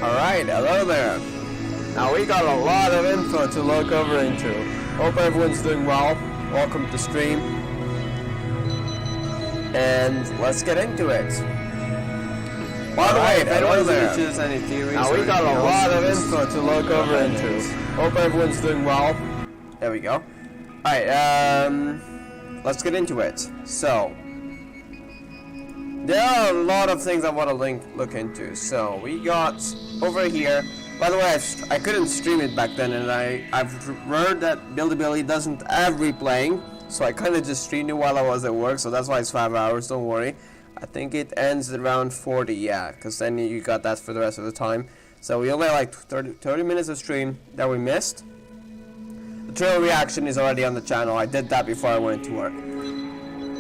Alright, hello there. Now we got a lot of info to look over into. Hope everyone's doing well. Welcome to stream. And let's get into it. By the way, if anyone's choose any theories, now we got a lot of info to look over into. Hope everyone's doing well. There we go. Alright, let's get into it. So, there are a lot of things I want to look into. So we got over here. By the way, I couldn't stream it back then, and I've heard that Buildability doesn't have replaying, so I kind of just streamed it while I was at work. So that's why it's 5 hours. Don't worry. I think it ends at around 40. Yeah, because then you got that for the rest of the time. So we only had like 30 minutes of stream that we missed. The trailer reaction is already on the channel. I did that before I went to work.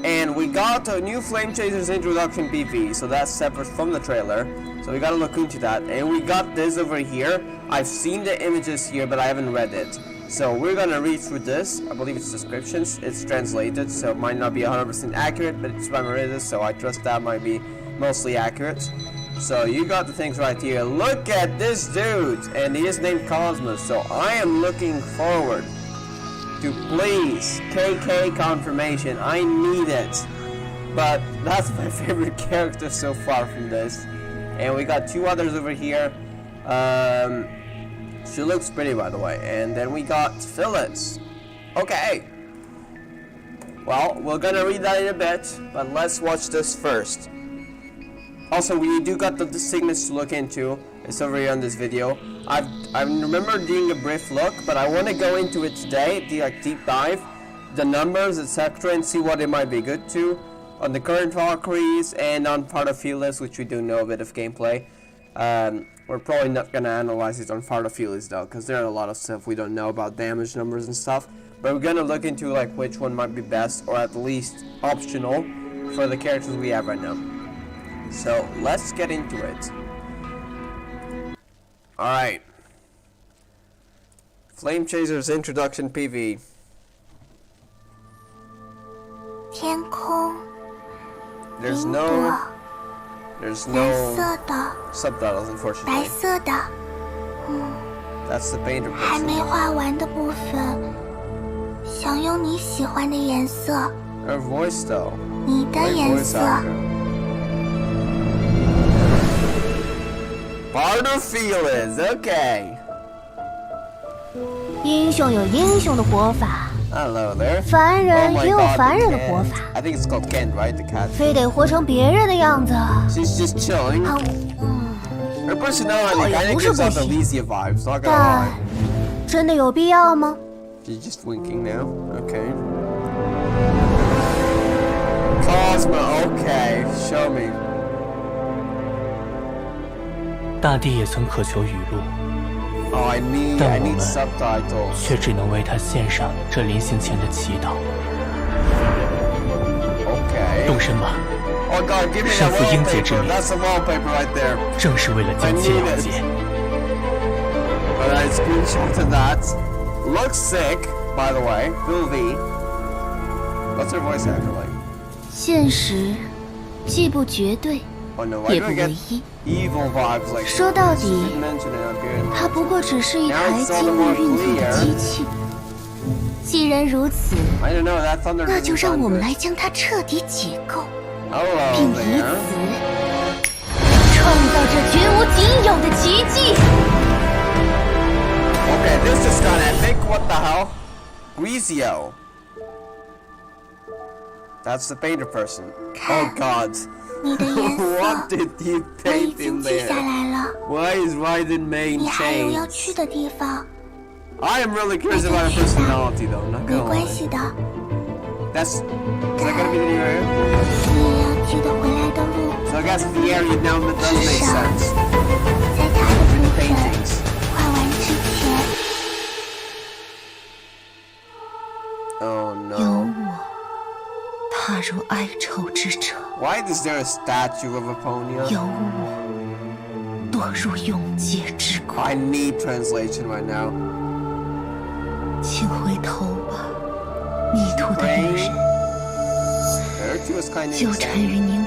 And we got a new Flame Chasers introduction PV, so that's separate from the trailer. So we gotta look into that. And we got this over here. I've seen the images here, but I haven't read it. So we're gonna read through this. I believe it's descriptions. It's translated, so it might not be 100% accurate, but it's memorized, so I trust that might be mostly accurate. So you got the things right here. Look at this dude, and he is named Cosmo. So I am looking forward to please KK confirmation. I need it. But that's my favorite character so far from this. And we got two others over here. She looks pretty, by the way. And then we got Phyllis. Okay. Well, we're gonna read that in a bit, but let's watch this first. Also, we do got the segments to look into. It's over here on this video. I remember doing a brief look, but I want to go into it today, deep dive, the numbers, etc., and see what it might be good to on the current Valkyries and on part of Phyllis, which we do know a bit of gameplay. We're probably not gonna analyze it on part of Phyllis though, because there are a lot of stuff we don't know about damage numbers and stuff. But we're gonna look into like which one might be best, or at least optional, for the characters we have right now. So let's get into it. Alright. Flame Chasers Introduction PV. 天空 There's no subtitles, unfortunately. 白色的 That's the painter 还 person. 没画完的部分，想用你喜欢的颜色， Her voice though. 你的 Great 颜 voice 色。 actor. Part of Phyllis, okay. 英雄有英雄的活法， Hello there. 凡人 Oh my 也有 God, 凡人的 Kent. 活法， I think it's called Kent, right? The cat. 非得活成别人的样子。 She's just chilling. 啊， Her personality Oh, kind of yeah, gives off 不是 Elysian vibes, not gonna 但 lie. 真的有必要吗？ She's just winking now. Okay. Cosmo, okay. Show me. 大地也曾渴求雨露， Oh, I need 但我们 subtitles. 却只能为他献上这临行前的祈祷。 Okay. 动身吧， Oh God, give me that 胜负英杰之 wallpaper. 名， That's a wallpaper right there. 正是为了将其了结。 Alright, screenshot of that. Looks sick, by the way. Phil V. What's her voice actor like? 现实既不绝对， Oh no, why 也 do 不 I 唯 get 一。 evil vibes like 说到 this? 底 Didn't mention it up here. 它不过只是一台精密运作的机器。既然如此， I don't know, that thunder 那 doesn't 就让 sound 我们 good. 来将它彻底解构， Hello 并以 there. 此创造这绝无仅有的奇迹。 Okay, this just got epic. What the hell? Grizzy. That's the painter person. Oh God. 你的颜 What 色 did you 我已 paint 经 in 记下 there? 来了， Why is Raiden main 你还有要 changed? 去的地方， I am really curious about her personality though, not 没 gonna 关 lie. 系的。 That's... Is that gonna be the new area? 你要记得回来的路， So I guess the area now that does make 至少 sense. 在它的部分 Why is there a statue of a Ponia? I need translation right now. She was kind of insane.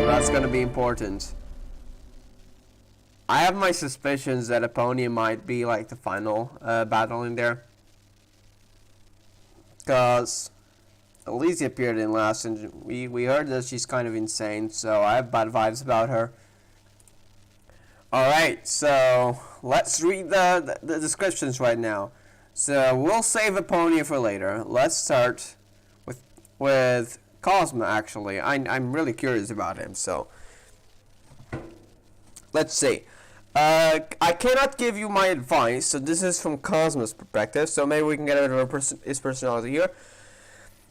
That's gonna be important. I have my suspicions that Ponia might be like the final battle in there, because Elysian appeared in last, and we heard that she's kind of insane, so I have bad vibes about her. Alright, so let's read the descriptions right now. So we'll save Ponia for later. Let's start with Cosmo, actually. I'm really curious about him, so let's see. I cannot give you my advice, so this is from Cosmo's perspective, so maybe we can get a bit of his personality here.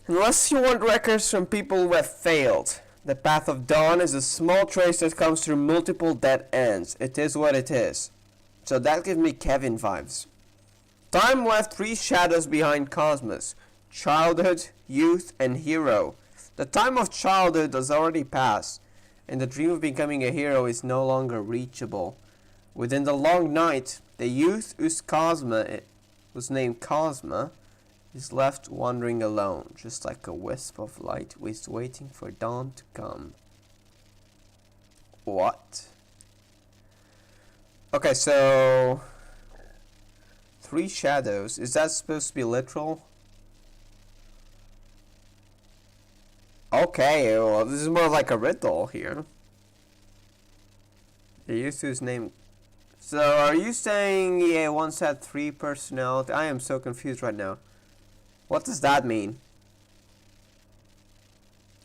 Unless you want records from people who have failed, the path of dawn is a small trace that comes through multiple dead ends. It is what it is. So that gives me Kevin vibes. Time left 3 shadows behind Cosmos: childhood, youth, and hero. The time of childhood has already passed, and the dream of becoming a hero is no longer reachable. Within the long night, the youth whose was named Cosmo is left wandering alone, just like a wisp of light waiting for dawn to come. What? Okay, so 3 shadows. Is that supposed to be literal? Okay, well, this is more like a riddle here. The youth whose name. So, are you saying he once had 3 personalities? I am so confused right now. What does that mean?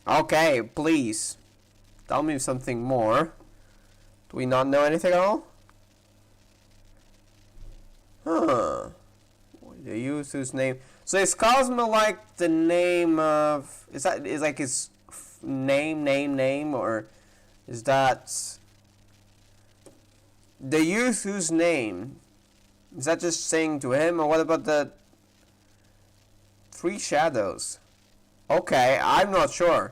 Okay, please. Tell me something more. Do we not know anything at all? Huh. The youth whose name. So is Cosmo like the name of. Is like his name, or is that. The youth whose name. Is that just saying to him, or what about the 3 shadows? Okay, I'm not sure.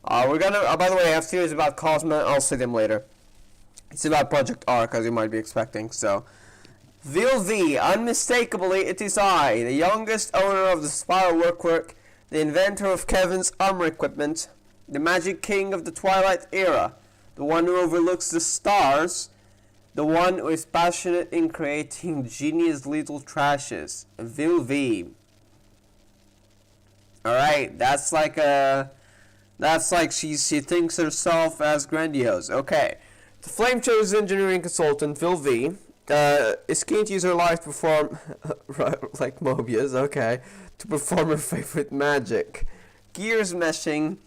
We're gonna. By the way, I have theories about Cosmo. I'll see them later. It's about Project Arc, as you might be expecting. So, Phyllis, unmistakably, it is I, the youngest owner of the Spiral Workwork, the inventor of Kevin's armor equipment, the Magic King of the Twilight Era, the one who overlooks the stars, the one who is passionate in creating genius little trashes. Phyllis. Alright, that's like she thinks herself as grandiose. Okay. The Flame Chosen engineering consultant, Phyllis, is keen to use her life to perform, like Mobius, okay, to perform her favorite magic. Gears meshing,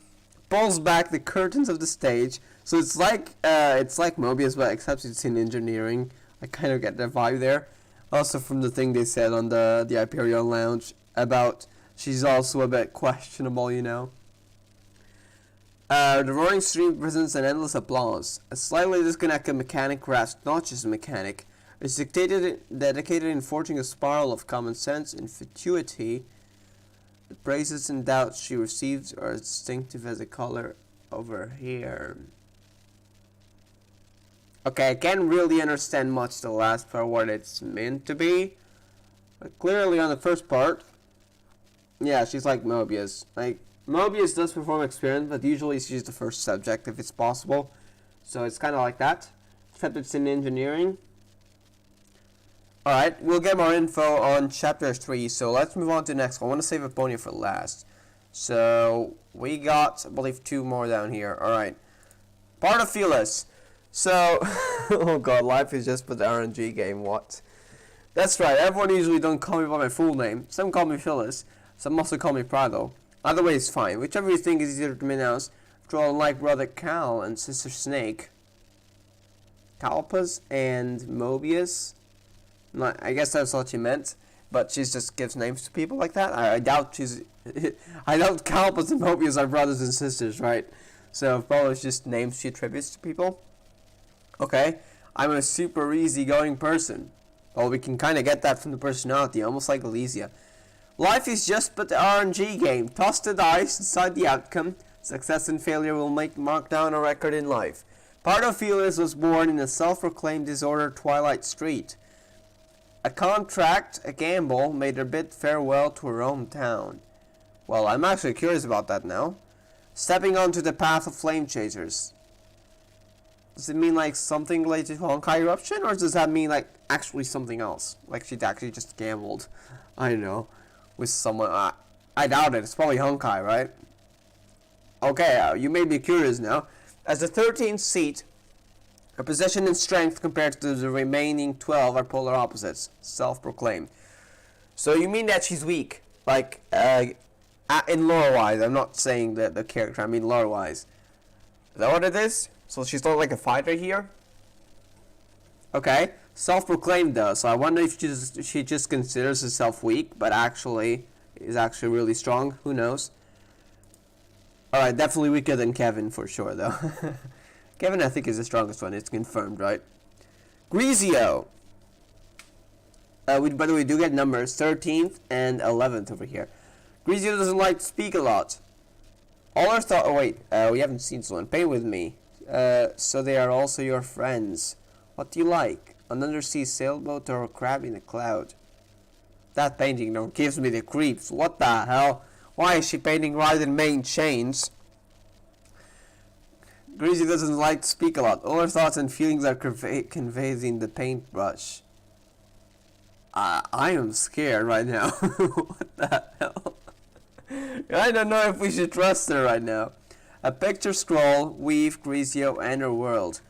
pulls back the curtains of the stage, so it's like Mobius, but except it's in engineering. I kind of get that vibe there. Also from the thing they said on the Imperial Lounge about she's also a bit questionable, you know. The roaring stream presents an endless applause. A slightly disconnected mechanic grasps not just a mechanic, is dedicated in forging a spiral of common sense and fatuity. The praises and doubts she receives are as distinctive as the color of her hair. Okay, I can't really understand much the last part, what it's meant to be. But clearly on the first part, yeah, she's like Mobius. Like, Mobius does perform experiments, but usually she's the first subject if it's possible. So it's kind of like that, except it's in engineering. Alright, we'll get more info on chapter 3, so let's move on to the next one. I want to save Ponia for last. So, we got, I believe, 2 more down here. Alright. Part of Phyllis. So, oh god, life is just but the RNG game, what? That's right, everyone usually don't call me by my full name. Some call me Phyllis, some also call me Prado. Either way is fine, whichever you think is easier to pronounce. After all, like brother Cal and sister Snake. Calpus and Mobius. I guess that's what she meant, but she just gives names to people like that. I doubt she's... I doubt Calpus and Mobius are brothers and sisters, right? So probably it's just names she attributes to people. Okay. I'm a super easygoing person. Well, we can kind of get that from the personality, almost like Elysia. Life is just but the RNG game. Toss the dice, decide the outcome. Success and failure will mark down a record in life. Part of Phyllis was born in a self-proclaimed disordered Twilight Street. A contract, a gamble, made her bid farewell to her hometown. Well, I'm actually curious about that now. Stepping onto the path of flame chasers. Does it mean like something related to Honkai eruption, or does that mean like actually something else? Like she'd actually just gambled, I don't know, with someone. I doubt it. It's probably Honkai, right? Okay, you may be curious now. As the 13th seat, her position and strength compared to the remaining 12 are polar opposites, self-proclaimed. So you mean that she's weak, like in lore-wise? I'm not saying that the character. I mean lore-wise. Is that what it is? So she's not like a fighter here? Okay, self-proclaimed though, so I wonder if she just considers herself weak, but actually is actually really strong. Who knows? Alright, definitely weaker than Kevin for sure though. Kevin I think is the strongest one, it's confirmed, right? Grizzy. By the way, we do get numbers 13th and 11th over here. Grizzy doesn't like to speak a lot. All her thought. Oh wait, we haven't seen someone. Paint with me. So they are also your friends. What do you like? An undersea sailboat or a crab in a cloud? That painting though gives me the creeps. What the hell? Why is she painting right in main chains? Grizzy doesn't like to speak a lot. All her thoughts and feelings are conveyed in the paintbrush. I am scared right now. What the hell? I don't know if we should trust her right now. A picture scroll, weave, Grizzy and her world.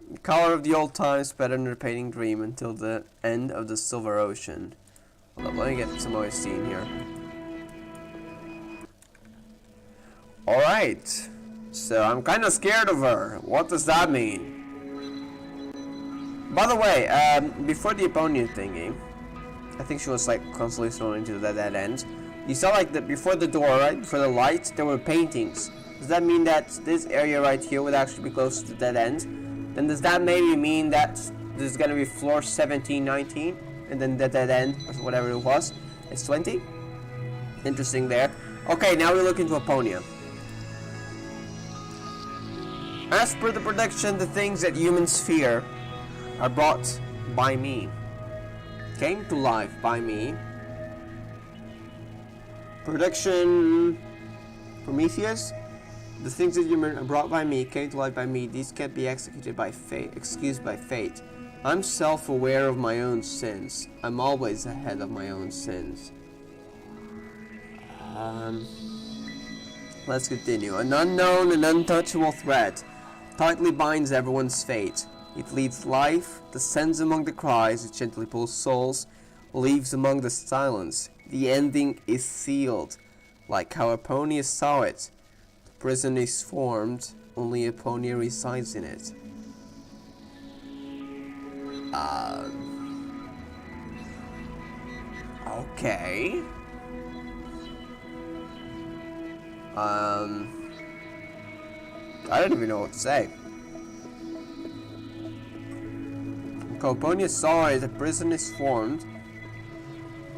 The color of the old times better than her painting dream until the end of the Silver Ocean. Hold up, let me get some OST in here. Alright, so I'm kind of scared of her. What does that mean? By the way, before the Ponia thingy, I think she was like constantly thrown into the dead end. You saw like before the door, right? Before the light, there were paintings. Does that mean that this area right here would actually be close to the dead end? Then does that maybe mean that this is gonna be floor 17, 19, and then the dead end, or whatever it was, is 20? Interesting there. Okay, now we look into Ponia. As per the prediction, the things that humans fear are brought by me. Came to life by me. Prediction Prometheus. The things that humans are brought by me came to life by me. These can't be executed by fate, excused by fate. I'm self-aware of my own sins. I'm always ahead of my own sins. Let's continue. An unknown and untouchable threat tightly binds everyone's fate. It leads life, descends among the cries, it gently pulls souls, leaves among the silence. The ending is sealed, like how Ponia saw it. The prison is formed, only Ponia resides in it. Okay. I don't even know what to say. Ponia saw it, the prison is formed.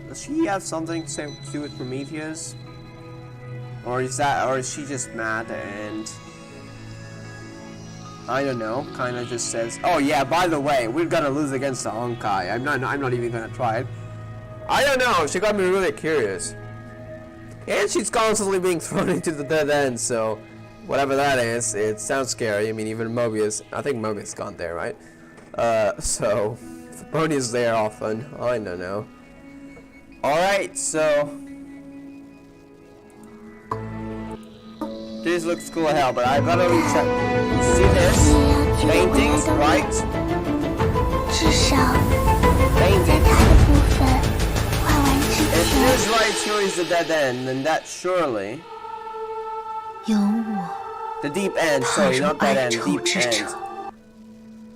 Does she have something to do with Prometheus? Or is she just mad and I don't know, kinda just says, oh yeah, by the way, we're gonna lose against the Honkai. I'm not even gonna try it. I don't know, she got me really curious. And she's constantly being thrown into the dead end, so whatever that is, it sounds scary. I mean, even Mobius, I think Mobius gone there, right? So if Ponia's there often, I don't know. Alright, so this looks cool as hell, but I gotta recheck. See this? Painting, right? Painting. If this right here is the dead end, then that surely... The deep end, sorry, not dead end, deep end.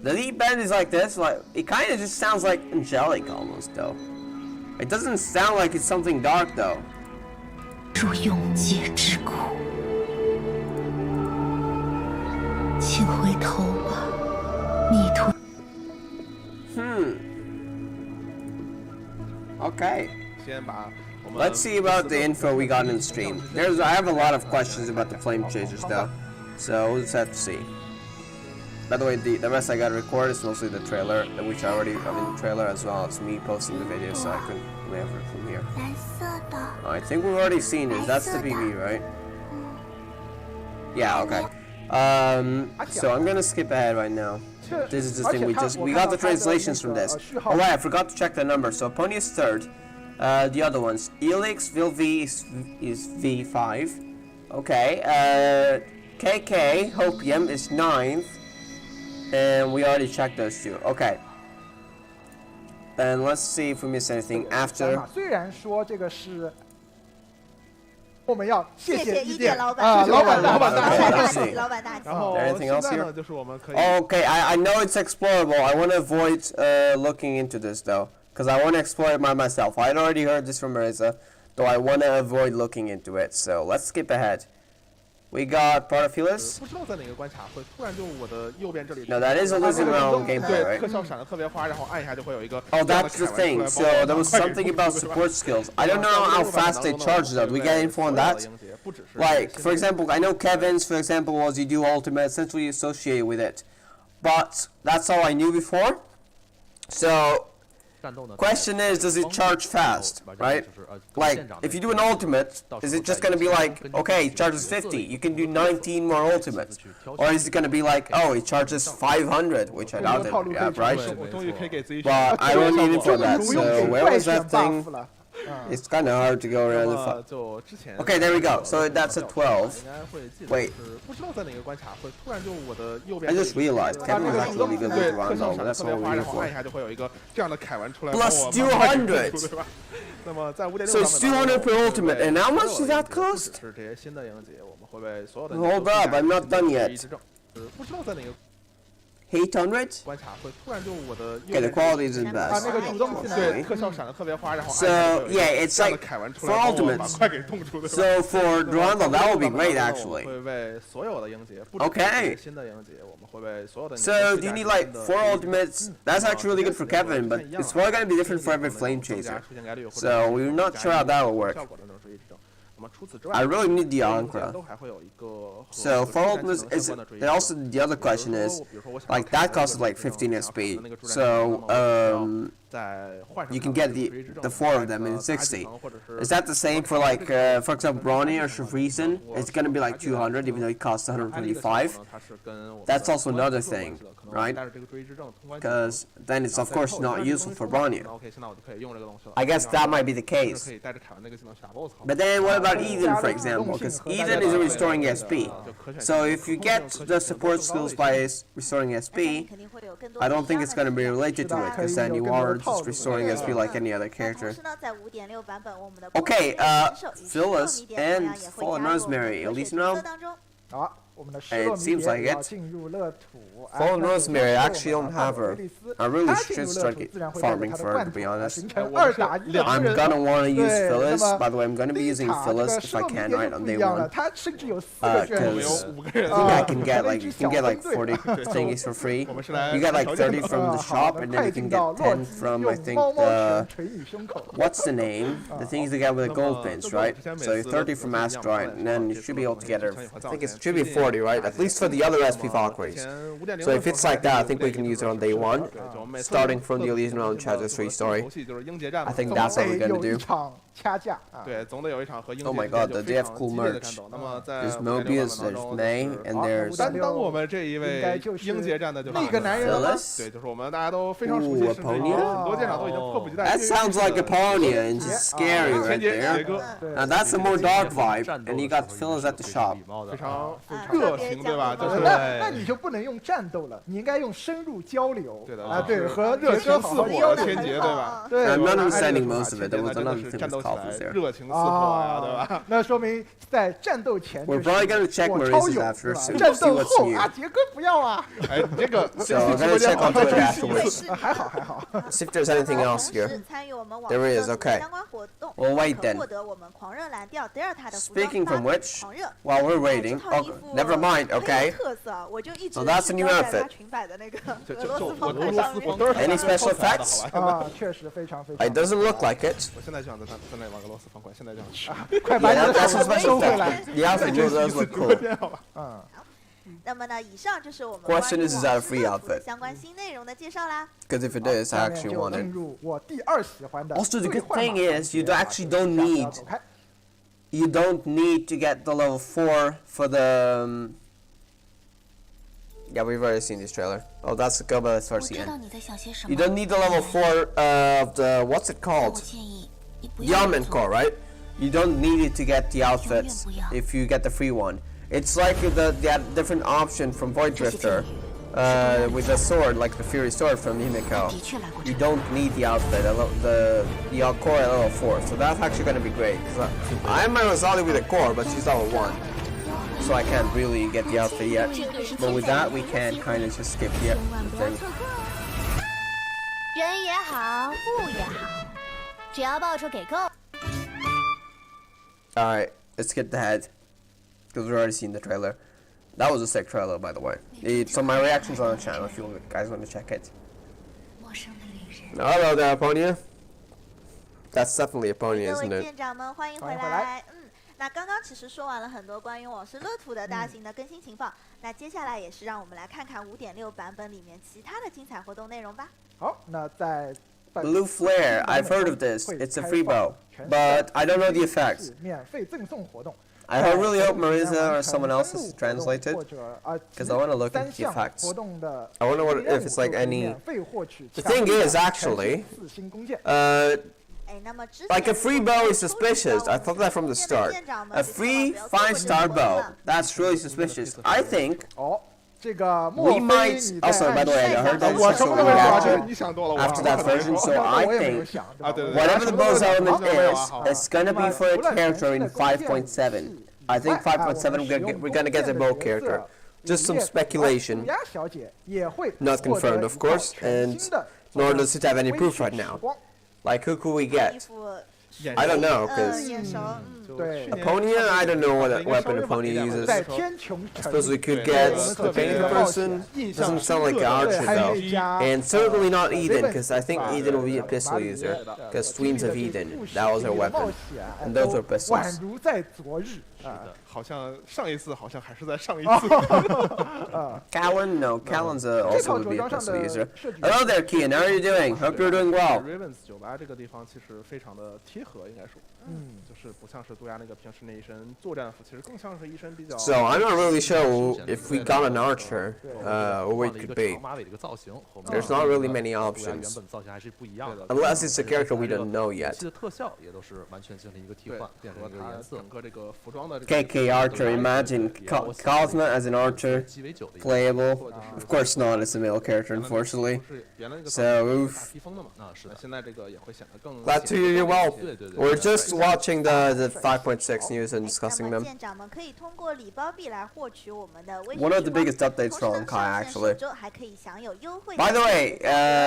The deep end is like this, like, it kinda just sounds like angelic almost, though. It doesn't sound like it's something dark, though. Okay. Let's see about the info we got in the stream. I have a lot of questions about the flame chasers though, so we'll just have to see. By the way, the rest I got to record is mostly the trailer, which I already have in the trailer, as well as me posting the video, so I couldn't live it from here. I think we've already seen this. That's the PV, right? Yeah. Okay. So I'm gonna skip ahead right now. This is the thing we got the translations from this. Oh right, I forgot to check the number. So Ponia is 3rd. The other ones, Elix, Vilv is V5. Okay. KK, Hopium is 9th. And we already checked those two. Okay. And let's see if we miss anything after. 虽然说这个是。 我们要谢谢一点老板大气。 Anything else here? Okay, I know it's explorable. I want to avoid looking into this though, because I want to explore it by myself. I'd already heard this from Marissa, though I want to avoid looking into it. So let's skip ahead. We got part of Phyllis. No, that is Elysian Realm gameplay, right? Oh, that's the thing. So there was something about support skills. I don't know how fast they charge though. Do we get info on that? Like, for example, I know Kevin's, for example, was you do ultimate, essentially associated with it. But that's all I knew before. So, question is, does it charge fast, right? Like, if you do an ultimate, is it just going to be like, okay, it charges 50, you can do 19 more ultimates? Or is it going to be like, oh, it charges 500, which I doubt it, yeah, right? But I don't need it for that, so where was that thing? It's kind of hard to go around the Okay, there we go. So that's a 12. Wait. I just realized Kevin was actually good with Rondo, but that's all we're here for. Plus 200! So it's 200 per ultimate, and how much does that cost? Hold up, I'm not done yet. 800? Okay, the quality isn't best. So, yeah, it's like for ultimates. So for Durandal, that would be great actually. Okay. So do you need like 4 ultimates? That's actually really good for Kevin, but it's probably going to be different for every flame chaser. So we're not sure how that will work. I really need the Ankara. So for ultimates, also the other question is, like that costs like 15 SP. So you can get the 4 of them in 60. Is that the same for like, for example, Brawny or Shafreezen? It's gonna be like 200, even though it costs 125. That's also another thing, right? Because then it's of course not useful for Brawny. I guess that might be the case. But then what about Eden, for example? Because Eden is restoring SP. So if you get the support skills by restoring SP, I don't think it's gonna be related to it, because then you are just restoring SP like any other character. Okay, Phyllis and Fallen Rosemary, Elysian Realm? It seems like it. Fallen Rosemary, I actually don't have her. I really should start farming for her, to be honest. I'm gonna want to use Phyllis. By the way, I'm gonna be using Phyllis if I can, right, on day 1. Because I think I can get like, you can get like 40 thingies for free. You get like 30 from the shop, and then you can get 10 from, I think, the... What's the name? The things they get with the gold pins, right? So 30 from Asteroid, and then you should be able to get her, I think it should be 40, right? At least for the other SP Valkyries. So if it's like that, I think we can use it on day 1, starting from the Elysian Realm Chapter 3 story. I think that's what we're gonna do. Oh my god, they have cool merch. There's Mobius, there's May, and there's... Phyllis? Ooh, a Ponia? That sounds like a Ponia, and just scary right there. Now that's a more dark vibe, and you got Phyllis at the shop. 热情，对吧？那你就不能用战斗了，你应该用深入交流。对的啊，对，和热情似火的天劫，对吧？对。I'm not understanding most of it. There was another thing health is there. 热情似火呀，对吧？那说明在战斗前 We're probably gonna check Maurice's after, so 战 see 斗 what's 后 new. 啊，杰哥不要啊！哎，你这个 So I'm gonna check on Twitter afterwards. 还好还好。 See if there's anything else here. There is, okay. Well, wait then. Speaking from which, while we're waiting, oh, never mind, okay. So that's a new outfit. Any special effects? 啊，确实非常非常。 It doesn't look like it. 我现在就想在那里玩个螺丝方块，现在就想吃。快把你 Yeah, 的 that's a 手 special 收回来。 effect. The outfit does look cool. 嗯。 那么呢，以上就是我们 Question is that a free 网 outfit? 相关新内容的介绍啦。 Because if it is, I 下面 actually 就 want 进 it. 入我第二喜欢的 Also, the 兑 good 换 thing 码 is you actually don't need you don't need to get the level 4 for the. Yeah, we've already seen this trailer. Oh, that's the Cobalt Stars 我知道 again. 你在想些什 You 么。 don't need the level 4 of the what's it 但我 called? 建议你不 The 要 Almond 做 Core, right? You don't need it to get the outfits if you get the free one. It's like the different option from Void Drifter with the sword, like the Fury Sword from Himiko. 的确来过这 You 里。 don't need the outfit, the core at level 4, so that's actually going to be great. I'm Rosali with the core, but she's level 1, so I can't really get the outfit yet. But with that, we can kind of just skip the 千万不要 thing. 错过。人也好，物也好，只要报酬给够。 Alright, let's skip ahead, because we've already seen the trailer. That was a sick trailer, by the way. It's on my reactions on the channel if you guys want to check it. 陌生的旅人。 Hello there, Ponia. That's definitely a 各 Ponia, 位 isn't it? 舰长们，欢迎回欢迎回来来。那刚刚其实说完了很多关于《往事乐土》的大型的更新情况，那接下来也是让我们来看看5.6版本里面其他的精彩活动内容吧。好，那在 Blue Flare, I've heard of this. It's a free bow, but I don't know the effects. 免费赠送活动。 I really hope Marisa or someone else has translated, because I want to look at the effects. I wonder what if it's like any. The thing is, actually, 哎，那么之前 like a free bow is suspicious. I thought that from the start. A free 5-star bow, that's really suspicious. I think 哦，这个莫 we 非 might. 你在 Also, by the way, I heard that 我 it's 什么 also 都没说， remastered 你想多了。 after that version, so I 我也没有 think 想，对吧？ whatever the bows element is, it's gonna be for a character in 5.7. I think 5.7 we're gonna get a bow character. Just some speculation. 鸭小姐也会 Not confirmed, of course, 获得一套全新的 nor does it have any proof right now. Like, who could we get? I don't know, because 眼熟，对 Ponia, I don't know what weapon Ponia uses. 在天穹 I suppose we could get the painted person. Doesn't sound like an archer though. And certainly not Eden, because I think Eden will be a pistol user. Because Streams of Eden, that was her weapon. And those were 宛 pistols. 如在昨日啊。好像上一次好像还是在上一次。 Callan? No, Callan's also would be a pistol user. Hello there, Kian. How are you doing? Hope you're doing well. Ravens 酒吧这个地方其实非常的贴合，应该说，就是不像是杜亚那个平时那一身作战服，其实更像是一身比较。 So I'm not really sure if we got an archer, who it could be. 马尾的一个造型和我们 There's not really many 原 options. 本造型还是不一样的。 Unless it's a character we don't know 游 yet. 戏的特效也都是完全进行一个替对，换，变成和一个颜色它整。个这个服装的 KK Archer, imagine Cosmo as an archer, 鸡尾酒的一个 playable. Of course not as a male character, unfortunately. 是原来那个 So, 大 oof. 披风的嘛，啊，是的。现在这个也会显得更。 Glad to hear you well. 对对对。 We're just watching the 5.6 news and 那 discussing 么 them. 舰长们可以通过礼包币来获取我们的微 One of the 时光 biggest updates 同 for 时呢 Honkai, 上线 actually. 首周还可以享有优惠。 By the way,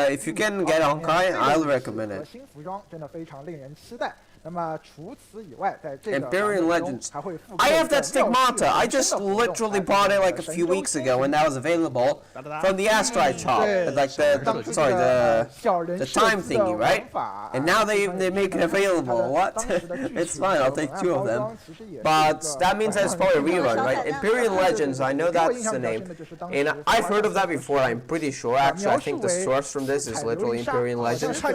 if you can get Honkai, I'll recommend it. 新服装真的非常令人期待。那么除此以外，在这个 Imperial 版本中 Legends. 还会覆 I 盖 have that stigmata. I just literally bought it like a few weeks ago when that was available from the Astrite shop. Like the time thingy, right? And now they make it available. What? It's fine. I'll take 2 of them. But that means that's probably a rerun, right? Imperial Legends. I know that's the name, and I've heard of that before. I'm pretty sure. Actually, I think the source from this is literally Imperial Legends. So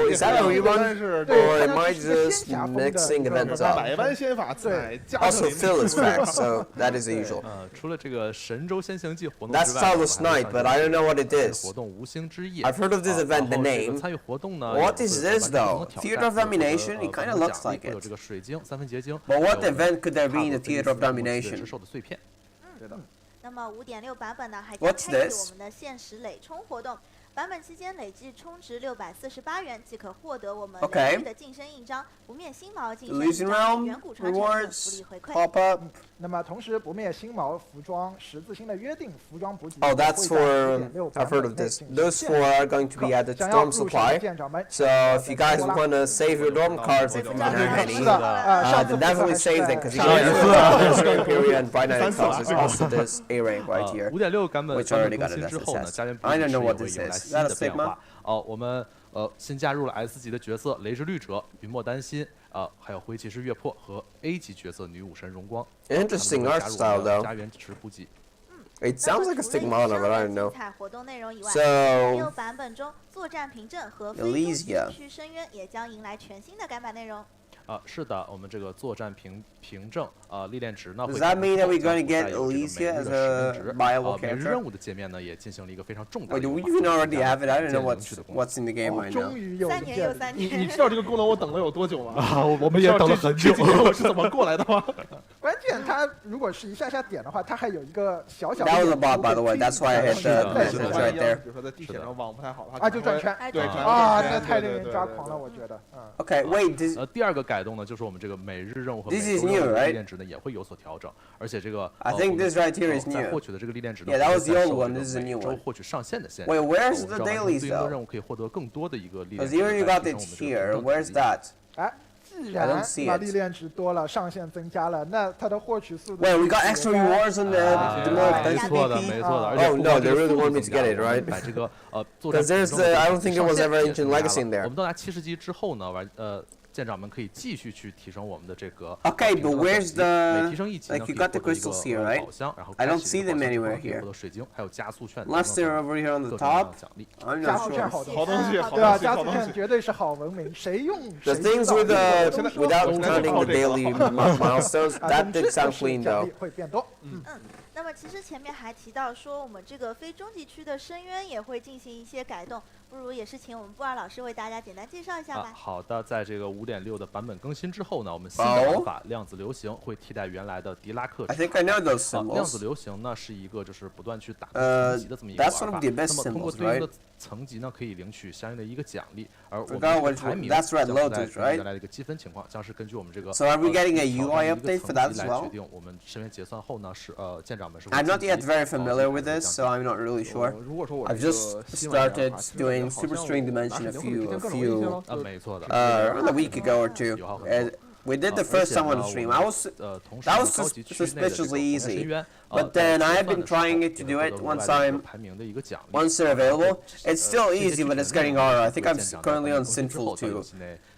is that a rerun? Or am I just mixing events up? 百般仙法自来，加 Also, Phyllis facts, so that is the usual. 除了这个神州先行记活动 That's 之外， Talos Night, but I don't know what it is. 活动无星之夜。 I've heard of this event, the 然后这个 name. 参与活动呢 What 有 is 会 this 完成不同 though? 的挑 Theater 战 of Domination? 会 It kind 有 of 奖 looks 励 like 会有 it. 这个水晶3分结晶。 But what 还有 event could there 差 be in 不 the 多 Theater of 1次 Domination? 石兽的碎片。对的。那么5.6版本呢，还将 What's 开启 this? 我们的限时累充活动。版本期间累计充值648元即可获得我们 Okay. 雷玉的晋升印章、不灭星毛晋升印 Elysian 章、 Realm 远古传承等福 rewards 利回馈。 pop up. 那么同时，不灭星毛服装、十字星的约定服装补给 Oh, that's 会在 for 5.6 I've heard of 版本内 this. 进行 Those 限 four 时 are going to be added to 想要 Storm 入手的 Supply. 舰长们 So if you guys want to save your dorm cards, if you don't have any, 是的，上次 then 不是 definitely 还是 save 在 them because you 上一 get 次 your Imperial and Bright Knight cards. There's also this A rank right here. 5.6版本 which 版 already 本 got 更 it 新 as 之后呢， SS. 家园 I 兵 don't 士 know 也 what 会 this 迎来 is. 新 Is that 的 a 变 Sigma? 化。我们新加入了 S 级的角色雷之律者、云墨丹心，还有灰骑士月破和 A 级角色女武神荣光。 Interesting 他 art 们都加入 style 我们的 though. 家园池补给。 It sounds like a Stigmata, but I don't 精 know. 彩活动内容以外， So 6版本中作战凭证和非终 Elysian 极区深渊也将迎来全新的改版内容。是的，我们这个作战凭证历练值呢， Does 会 that mean that we're 将 going to 附带 get 有这个每 Elysian 日 as 的 a 使命值。 viable 每日 character? 任务的界面呢，也进行了一个非常重大 Wait, 的 do 优 we 化 even already have it? I don't know 建立去的功能 what's in the game right now. 终于有3一年又件3你年，知道这个功能我等了有多久吗？我们也等了很久这几天我是怎么过来的吗？关键它如果是一下下点的话，它还有一个小小的 That was a 点 bot, 数 by the way. 会 That's why I 推 hit 你 the 的 message 万 right 一 there. 比如说在地铁上网不太好，啊，就转圈对转啊，圈那太令人对抓狂了，我觉得。 Okay, wait. This 第二个改动呢，就是我们这个每日任务和每 This 周 is 任 new, 务的 right? 历练值呢也会有所调整，而且这个 I think this right here is 在 new. 获取的这个历练值呢， Yeah, that 会 was the 在 old 受 one. 这 This is 个 a 每 new 周 one. 获取上限的限制。 Wait, where's 我 the 们知道完成 dailies 对应的 though? 任务可以获得更多的一个历练 Because 值。 here you 来 got 提升 it 我们这个 here. 成 Where's 绩 that? 哎，既 I 然 don't see 把 it. 历练值多了，上限增加了，那它的获取速度 Wait, we got extra rewards on the 没 more 错的， expensive 没 BP? 错的，而且 Oh 不 no, 光 they 这个 really 速度 want me 增 to 加 get 了 it, 我们 right? 把这个作战 Because there's 凭 the 证 I 的 don't think it was 上 ever 限也 ancient 增加了 legacy in 我 there. 们到达70级之后呢，舰长们可以继续去提升我们的这个 Okay, 凭证 but 的 where's 等级 the 每提升一级呢 like 可 you 以 got 获 the 得一 crystals 个 here, right? 宝箱，然后 I don't 开启 see 这个 them 宝箱之后 anywhere 可以 here. 获得水晶，还有加速券 Unless they're over here on the 各种各样 top. 的奖励。 I'm 加 not 速券 sure. 好东好东西，好对吧？东西，加速好东西。券绝对是好文明，谁用 The 谁 things 知道 with the 都说 without 我们来 counting 靠 the 这个 daily milestones, 啊 that 总 did 之 sound 就是 clean 奖 though. 励会变多。那么其实前面还提到说，我们这个非终极区的深渊也会进行一些改动，不如也是请我们布尔老师为大家简单介绍一下吧。好的，在这个5.6的版本更新之后呢，我们新的玩法量子流行会替代原来的狄拉克 I 之 think I know those 量子 symbols. 流行呢是一个就是不断去打层级的这么一个 that's 玩 one 法。 of the best 那么通过 symbols, 对应 right? 的层级呢，可以领取相应的一个奖励，而我们 Forgot 这个 which 排 one- 名 that's Red 将是 Lotus, 在 right? 原来的一个积分情况，将是根据我们这个 So are we getting a 挑 UI 战的一 update 个 for 层 that 级 as 来 well? 决定我们深渊结算后呢是舰长们是会 I'm not 晋 yet 级 very 到 familiar 这 with 个 this, 降 so 级 I'm not really sure. 如果说我 I've 这个 just 新玩家的 started 话，其实 doing 好 Super 像 String 我拿 Dimension 水晶会 a 变更容易一些 few 咯没错的。 a week ago or two. We did the first time on the stream. I was that was suspiciously easy. But then I have been trying it to do it once they're available. It's still easy, but it's getting harder. I think I'm currently on Sinful 2.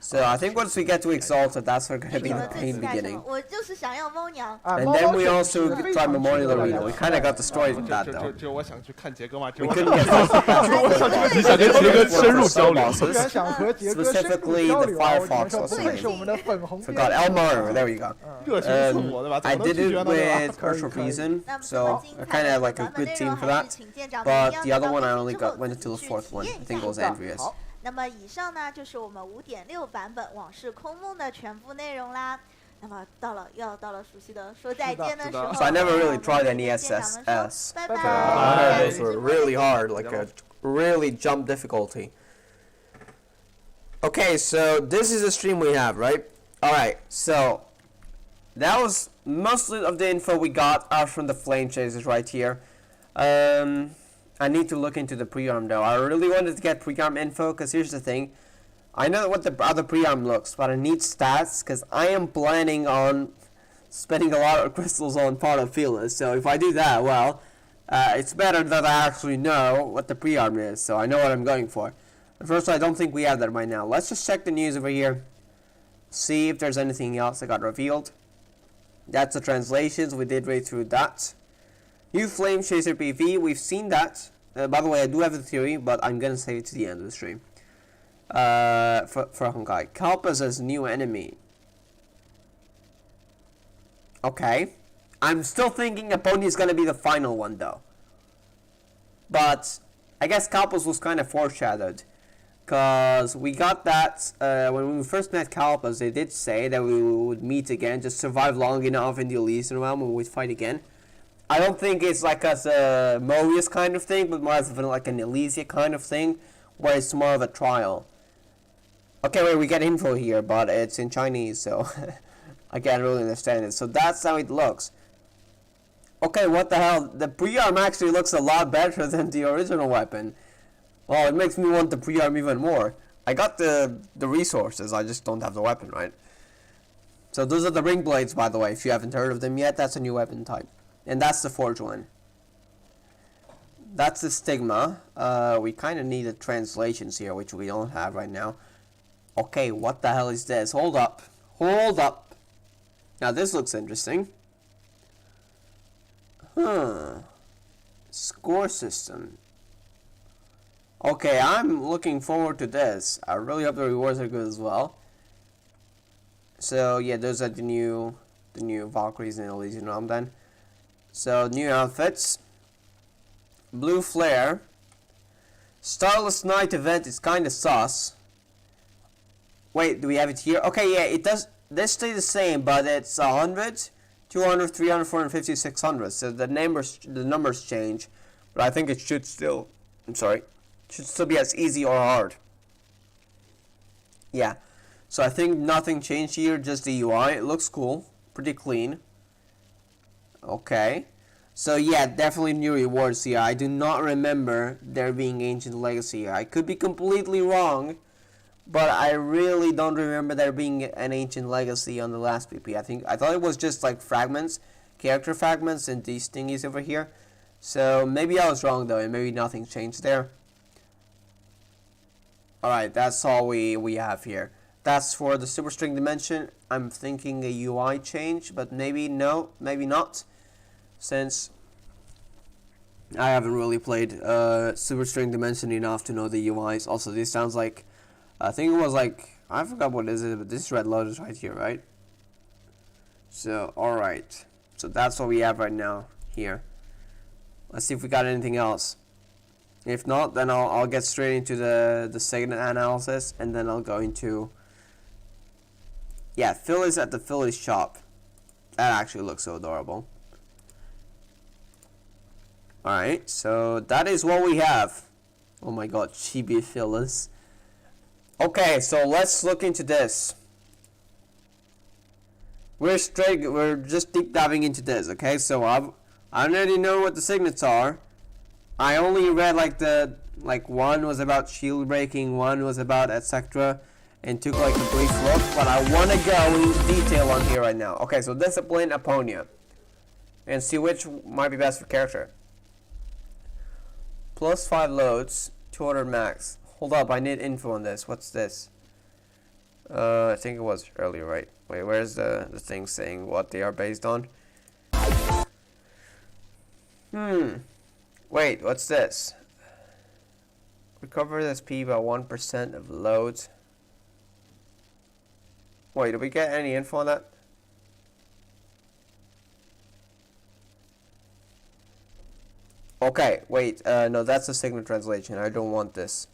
So I think once we get to Exalted, that's going to be the pain beginning. 我就是想要猫娘。 And then we also tried Memorial Arena. We kind of got destroyed with that 只 though. 有我想去看杰哥嘛， We couldn't get past 你想跟杰哥深入交流？既然想和杰哥深入交流啊，我只能说不愧是我们的粉红边。 Forgot Elmar. There we go. 热情似火，对吧？怎 I 么能 did 拒绝 it 呢？对吧？ with Partial Reason, 那么 so I kind of have like a good team for that. 请舰长 But 们 the 一样 other 的 one I 到 only 之后 got went 自己 into the 去 fourth 体 one. 验 I 一 think it 下 was Andreas. 好，那么以上呢就是我们5.6版本《往事空梦》的全部内容啦。那么又到了熟悉的说再见的时候。 So I never really tried any SSS. 拜 I 拜。 heard those were really hard, like a really jump difficulty. Okay, so this is the stream we have, right? Alright, so that was mostly of the info we got out from the Flame Chasers right here. I need to look into the pre-arm though. I really wanted to get pre-arm info because here's the thing. I know what the other pre-arm looks, but I need stats because I am planning on spending a lot of crystals on part of Phyllis. So if I do that, well, it's better that I actually know what the pre-arm is, so I know what I'm going for. But first, I don't think we have that right now. Let's just check the news over here. See if there's anything else that got revealed. That's the translations. We did read through that. New Flame Chaser PV. We've seen that. By the way, I do have a theory, but I'm gonna save it to the end of the stream. For Honkai. Kalpas as new enemy. Okay. I'm still thinking Ponia is gonna be the final one though. But I guess Kalpas was kind of foreshadowed. Because we got that when we first met Kalpas, they did say that we would meet again, just survive long enough in the Elysian Realm and we'd fight again. I don't think it's like as a Mobius kind of thing, but more as like an Elysian kind of thing, where it's more of a trial. Okay, wait, we get info here, but it's in Chinese, so I can't really understand it. So that's how it looks. Okay, what the hell? The PreArm actually looks a lot better than the original weapon. Well, it makes me want the PreArm even more. I got the resources, I just don't have the weapon, right? So those are the ring blades, by the way. If you haven't heard of them yet, that's a new weapon type. And that's the forge one. That's the stigma. We kind of needed translations here, which we don't have right now. Okay, what the hell is this? Hold up. Hold up. Now this looks interesting. Score system. Okay, I'm looking forward to this. I really hope the rewards are good as well. So yeah, those are the new Valkyries in Elysian Realm then. So new outfits. Blue Flare. Starless Night event is kinda sus. Wait, do we have it here? Okay, yeah, it does. This stays the same, but it's 100, 200, 300, 450, 600. So the numbers change, but I think it should still. I'm sorry. Should still be as easy or hard. Yeah. So I think nothing changed here, just the UI. It looks cool, pretty clean. Okay. So yeah, definitely new rewards here. I do not remember there being Ancient Legacy here. I could be completely wrong, but I really don't remember there being an Ancient Legacy on the last PP. I thought it was just like fragments, character fragments, and these thingies over here. So maybe I was wrong though, and maybe nothing changed there. Alright, that's all we have here. That's for the Superstring Dimension. I'm thinking a UI change, but maybe no, maybe not. Since I haven't really played Superstring Dimension enough to know the UIs. Also, this sounds like, I think it was like, I forgot what is it, but this Red Lotus right here, right? So, alright. So that's what we have right now here. Let's see if we got anything else. If not, then I'll get straight into the segment analysis, and then I'll go into, yeah, Phyllis at the Phyllis shop. That actually looks so adorable. Alright, so that is what we have. Oh my god, chibi Phyllis. Okay, so let's look into this. We're just deep diving into this, okay? So I already know what the signets are. I only read like one was about shield breaking, one was about etc. and took like a brief look, but I want to go in detail on here right now. Okay, so Discipline Ponia, and see which might be best for character. Plus 5 loads, 200 max. Hold up, I need info on this. What's this? I think it was earlier, right? Wait, where's the thing saying what they are based on? Wait, what's this? Recover SP by 1% of loads. Wait, did we get any info on that? Okay, wait, no, that's a Sigma translation. I don't want this.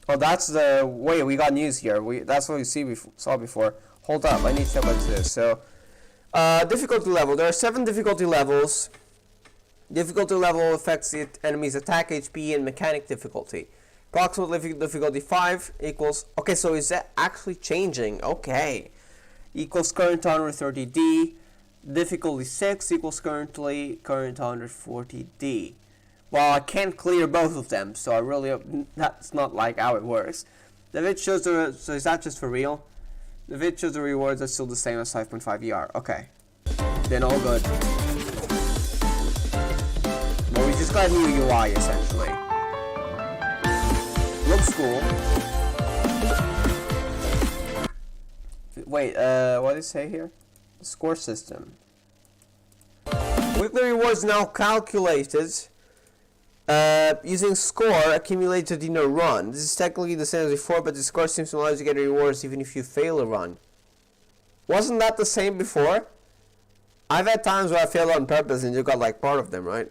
Oh, that's the... Wait, we got news here. That's what we saw before. Hold up, I need to check what's this. So, difficulty level. There are 7 difficulty levels. Difficulty level affects the enemy's attack, HP, and mechanic difficulty. Approximately difficulty 5 equals... Okay, so is that actually changing? Okay. Equals current 130D. Difficulty 6 equals current 140D. Well, I can't clear both of them, so I really hope that's not like how it works. The vid shows the... So is that just for real? The vid shows the rewards are still the same as 5.5 ER. Okay. Then all good. Well, we just got a new UI, essentially. Looks cool. Wait, what does it say here? The score system. Weekly rewards now calculated using score accumulated in a run. This is technically the same as before, but the score seems to allow you to get rewards even if you fail a run. Wasn't that the same before? I've had times where I failed on purpose and you got like part of them, right?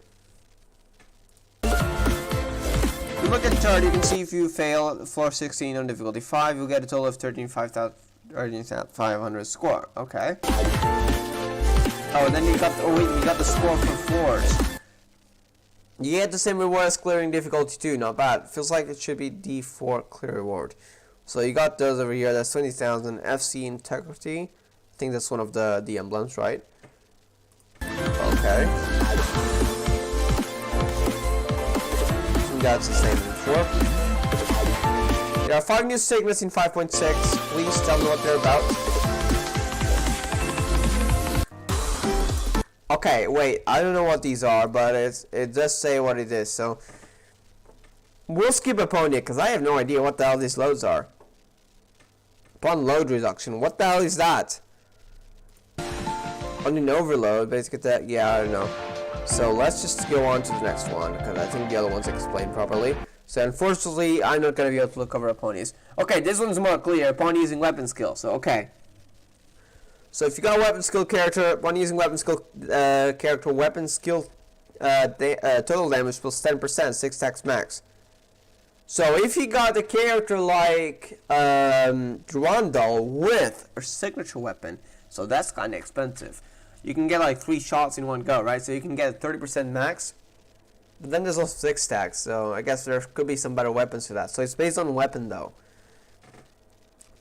If you look at the chart, you can see if you fail floor 16 on difficulty 5, you'll get a total of 13,500 Guardians at 500 score. Okay. Oh, and then you got you got the score for floors. You get the same reward as clearing difficulty 2. Not bad. Feels like it should be D4 clear reward. So you got those over here. That's 20,000 FC integrity. I think that's one of the emblems, right? Okay. That's the same before. There are 5 new segments in 5.6. Please tell me what they're about. Okay, wait. I don't know what these are, but it does say what it is. So we'll skip Ponia because I have no idea what the hell these loads are. Upon load reduction. What the hell is that? On an overload, basically that. Yeah, I don't know. So let's just go on to the next one because I think the other one's explained properly. So unfortunately, I'm not gonna be able to look over Ponies. Okay, this one's more clear. Pony using weapon skill. So okay. So if you got a weapon skill character, Pony using weapon skill character, weapon skill total damage plus 10%, 6 attacks max. So if you got a character like Durandal with a signature weapon, so that's kind of expensive. You can get like 3 shots in one go, right? So you can get 30% max. But then there's also 6 stacks, so I guess there could be some better weapons for that. So it's based on weapon though.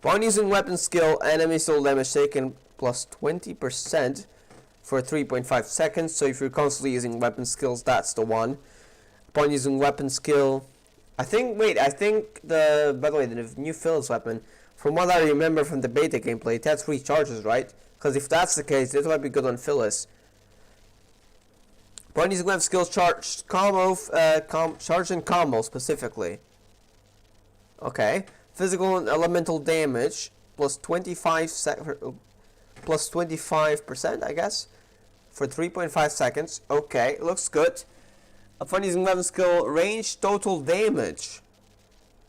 Upon using weapon skill, enemy soul damage taken plus 20% for 3.5 seconds. So if you're constantly using weapon skills, that's the one. Upon using weapon skill, I think by the way, the new Phyllis weapon, from what I remember from the beta gameplay, it has 3 charges, right? Because if that's the case, this might be good on Phyllis. Upon using weapon skills, charge and combo specifically. Okay. Physical and elemental damage plus 25%, I guess, for 3.5 seconds. Okay, looks good. Upon using weapon skill, range total damage.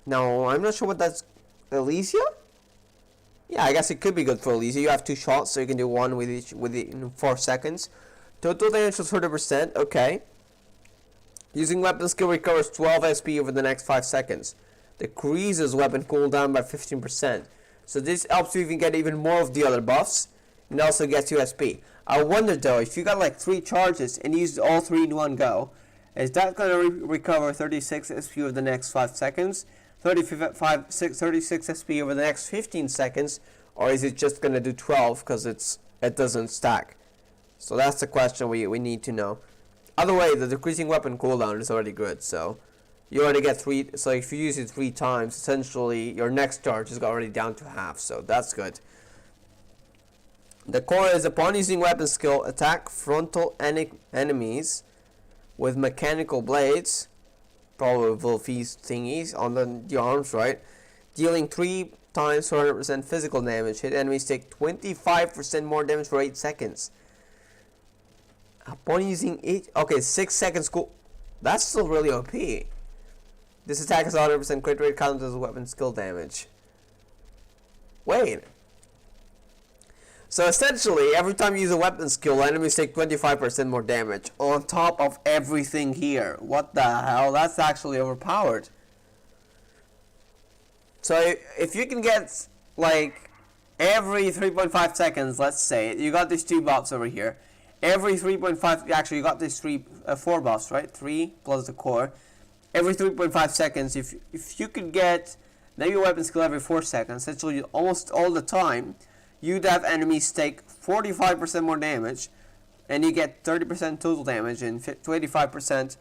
Now, I'm not sure what that's. Elysian? Yeah, I guess it could be good for Elysian. You have 2 shots, so you can do one with each in 4 seconds. Total damage was 30%. Okay. Using weapon skill recovers 12 SP over the next 5 seconds. Decreases weapon cooldown by 15%. So this helps you even get even more of the other buffs. And also gets you SP. I wonder though, if you got like 3 charges and use all 3 in one go, is that going to recover 36 SP over the next 5 seconds? 36 SP over the next 15 seconds? Or is it just going to do 12 because it doesn't stack? So that's the question we need to know. Either way, the decreasing weapon cooldown is already good, so you already get 3. So if you use it 3 times, essentially your next charge is already down to half, so that's good. The core is upon using weapon skill, attack frontal enemies with mechanical blades, probably Wolfie's thingies on the arms, right? Dealing 3 times 100% physical damage. Hit enemies take 25% more damage for 8 seconds. Upon using 6 seconds cool. That's still really OP. This attack has 100% crit rate, counted as weapon skill damage. Wait. So essentially, every time you use a weapon skill, enemies take 25% more damage on top of everything here. What the hell? That's actually overpowered. So if you can get like every 3.5 seconds, let's say, you got these 2 buffs over here. Every 3.5, actually you got these 4 buffs, right? 3 plus the core. Every 3.5 seconds, if you could get maybe a weapon skill every 4 seconds, essentially almost all the time, you'd have enemies take 45% more damage, and you get 30% total damage and 25%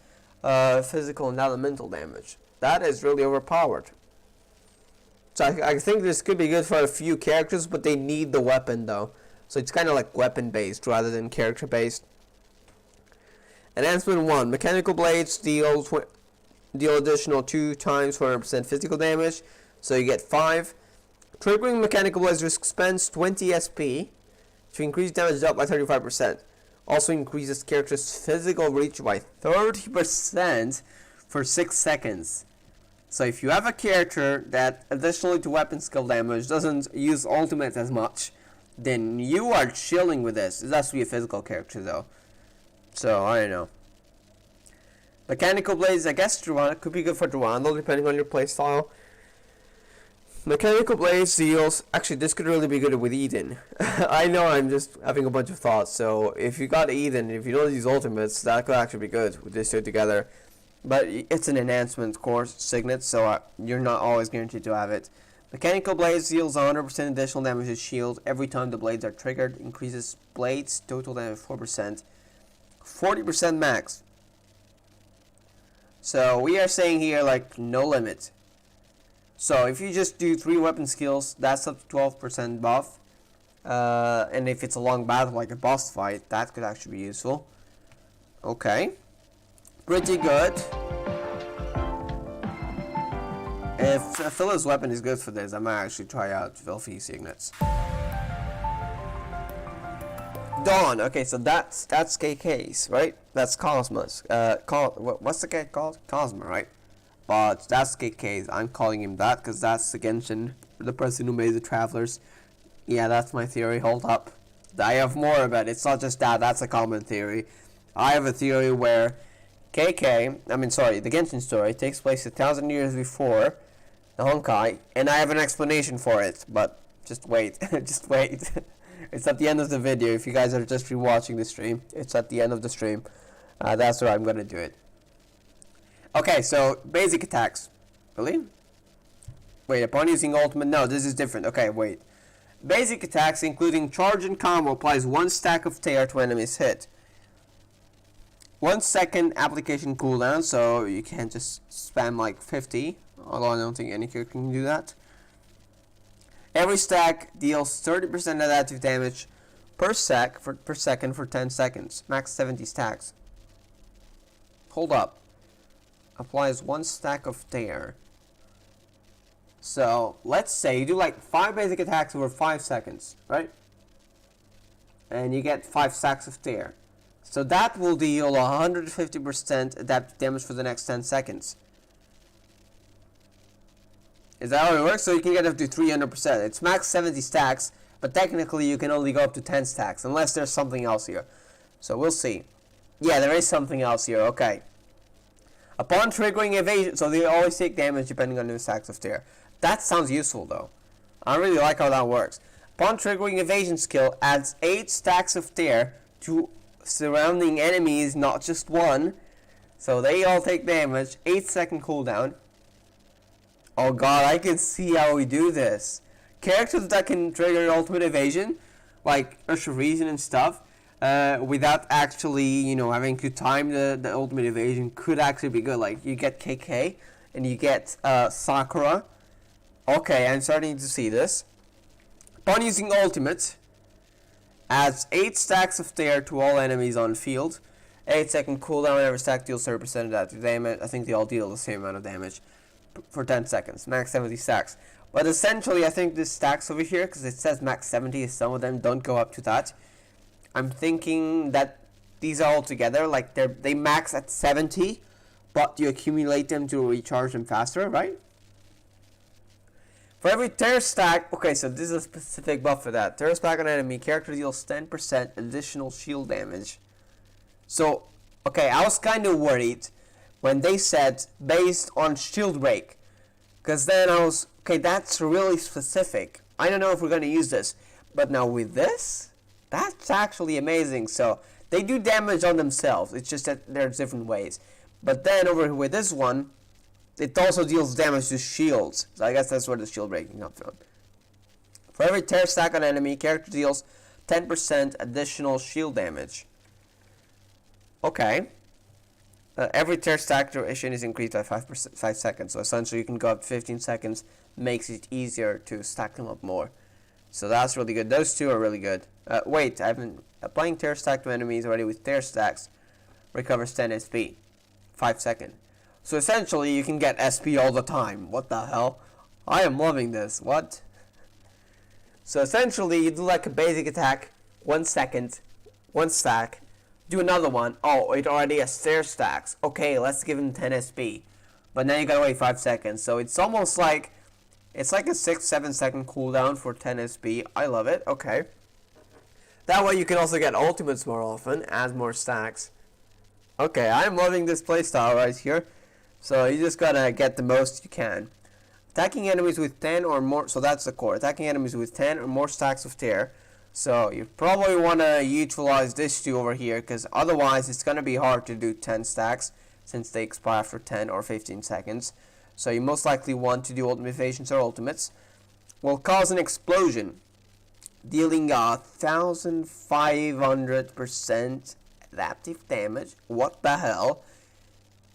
physical and elemental damage. That is really overpowered. So I think this could be good for a few characters, but they need the weapon though. So it's kind of like weapon based rather than character based. Enhancement 1. Mechanical blades deal additional 2 times 100% physical damage. So you get 5. Triggering mechanical blades spends 20 SP to increase damage up by 35%. Also increases character's physical reach by 30% for 6 seconds. So if you have a character that additionally to weapon skill damage doesn't use ultimate as much, then you are chilling with this. It has to be a physical character though. So I don't know. Mechanical blades, I guess could be good for Durandal depending on your playstyle. Mechanical Blade Seals. Actually, this could really be good with Eden. I know I'm just having a bunch of thoughts. So if you got Eden, if you don't use ultimates, that could actually be good with these two together. But it's an enhancement course signet, so you're not always guaranteed to have it. Mechanical Blades deals 100% additional damage to shield every time the blades are triggered. Increases blades total damage 4%. 40% max. So we are saying here like no limit. So if you just do 3 weapon skills, that's up to 12% buff. And if it's a long battle like a boss fight, that could actually be useful. Okay. Pretty good. If Phyllis' weapon is good for this, I might actually try out Filthy Signets. Dawn. Okay, so that's KK's, right? That's Cosmo's. What's the guy called? Cosmo, right? But that's KK's. I'm calling him that because that's the Genshin, the person who made the Travelers. Yeah, that's my theory. Hold up. I have more of it. It's not just that. That's a common theory. I have a theory where the Genshin story takes place 1,000 years before the Honkai, and I have an explanation for it, but just wait. Just wait. It's at the end of the video. If you guys are just rewatching the stream, it's at the end of the stream. That's where I'm gonna do it. Okay, so basic attacks. Really? Wait, upon using ultimate? No, this is different. Okay, wait. Basic attacks, including charge and combo, applies 1 stack of tear to enemies hit. 1 second application cooldown, so you can't just spam like 50, although I don't think any character can do that. Every stack deals 30% additive damage per second for 10 seconds. Max 70 stacks. Hold up. Applies 1 stack of tear. So let's say you do like 5 basic attacks over 5 seconds, right? And you get 5 stacks of tear. So that will deal 150% adaptive damage for the next 10 seconds. Is that how it works? So you can get up to 300%. It's max 70 stacks, but technically you can only go up to 10 stacks, unless there's something else here. So we'll see. Yeah, there is something else here. Okay. Upon triggering evasion, so they always take damage depending on the stacks of tear. That sounds useful though. I really like how that works. Upon triggering evasion skill, adds 8 stacks of tear to surrounding enemies, not just 1. So they all take damage. 8-second cooldown. Oh god, I can see how we do this. Characters that can trigger ultimate evasion, like Usher Reason and stuff, without actually, having to time the ultimate evasion could actually be good. Like, you get KK, and you get Sakura. Okay, I'm starting to see this. Upon using ultimate, adds 8 stacks of tear to all enemies on field. 8-second cooldown, every stack deals 30% of that damage. I think they all deal the same amount of damage for 10 seconds. Max 70 stacks. But essentially, I think this stacks over here, because it says max 70, some of them don't go up to that. I'm thinking that these are all together, like they max at 70, but you accumulate them to recharge them faster, right? For every tear stack, okay, so this is a specific buff for that. Tear stack on enemy, character deals 10% additional shield damage. So, okay, I was kind of worried when they said based on shield break. Because then I was, okay, that's really specific. I don't know if we're going to use this. But now with this, that's actually amazing. So, they do damage on themselves. It's just that there's different ways. But then over here with this one, it also deals damage to shields. So I guess that's where the shield breaking comes from. For every tear stack on enemy, character deals 10% additional shield damage. Okay. Every tear stack duration is increased by 5 seconds. So essentially you can go up to 15 seconds. Makes it easier to stack them up more. So that's really good. Those two are really good. Wait, I've been applying tear stack to enemies already with tear stacks. Recovers 10 SP. 5 seconds. So essentially, you can get SP all the time. What the hell? I am loving this. What? So essentially, you do like a basic attack, 1 second, 1 stack, do another one. Oh, it already has tear stacks. Okay, let's give him 10 SP. But now you gotta wait 5 seconds. So it's almost like, it's like a 6-7 second cooldown for 10 SP. I love it. Okay. That way you can also get ultimates more often, add more stacks. Okay, I'm loving this playstyle right here. So you just gotta get the most you can. Attacking enemies with 10 or more, so that's the core. Attacking enemies with 10 or more stacks of tear. So you probably want to utilize this 2 over here, because otherwise it's going to be hard to do 10 stacks since they expire after 10 or 15 seconds. So you most likely want to do ultimate evasions or ultimates. Will cause an explosion, dealing 1500% adaptive damage. What the hell?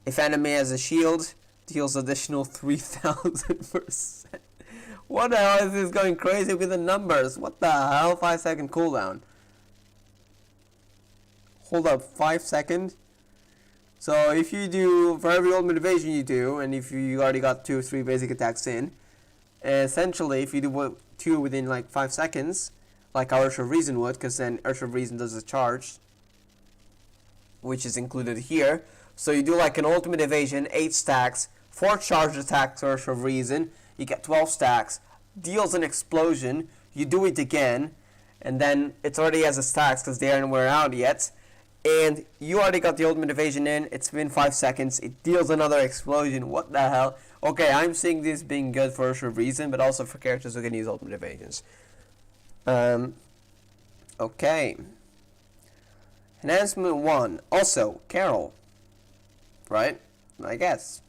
If enemy has a shield, deals additional 3000%. What the hell is this going crazy with the numbers? What the hell? 5-second cooldown. Hold up, 5 seconds. So if you do, for every ultimate evasion you do, and if you already got 2 or 3 basic attacks in, essentially if you do 2 within like 5 seconds, like our Urge of Reason would, because then Urge of Reason does a charge, which is included here. So you do like an ultimate evasion, 8 stacks, 4 charged attacks, Urge of Reason, you get 12 stacks, deals an explosion, you do it again, and then it already has a stacks because they aren't wear out yet, and you already got the ultimate evasion in, it's been 5 seconds, it deals another explosion. What the hell? Okay, I'm seeing this being good for Urge of Reason, but also for characters who can use ultimate evasions. Okay. Enhancement 1. Also, Carol. Right? I guess.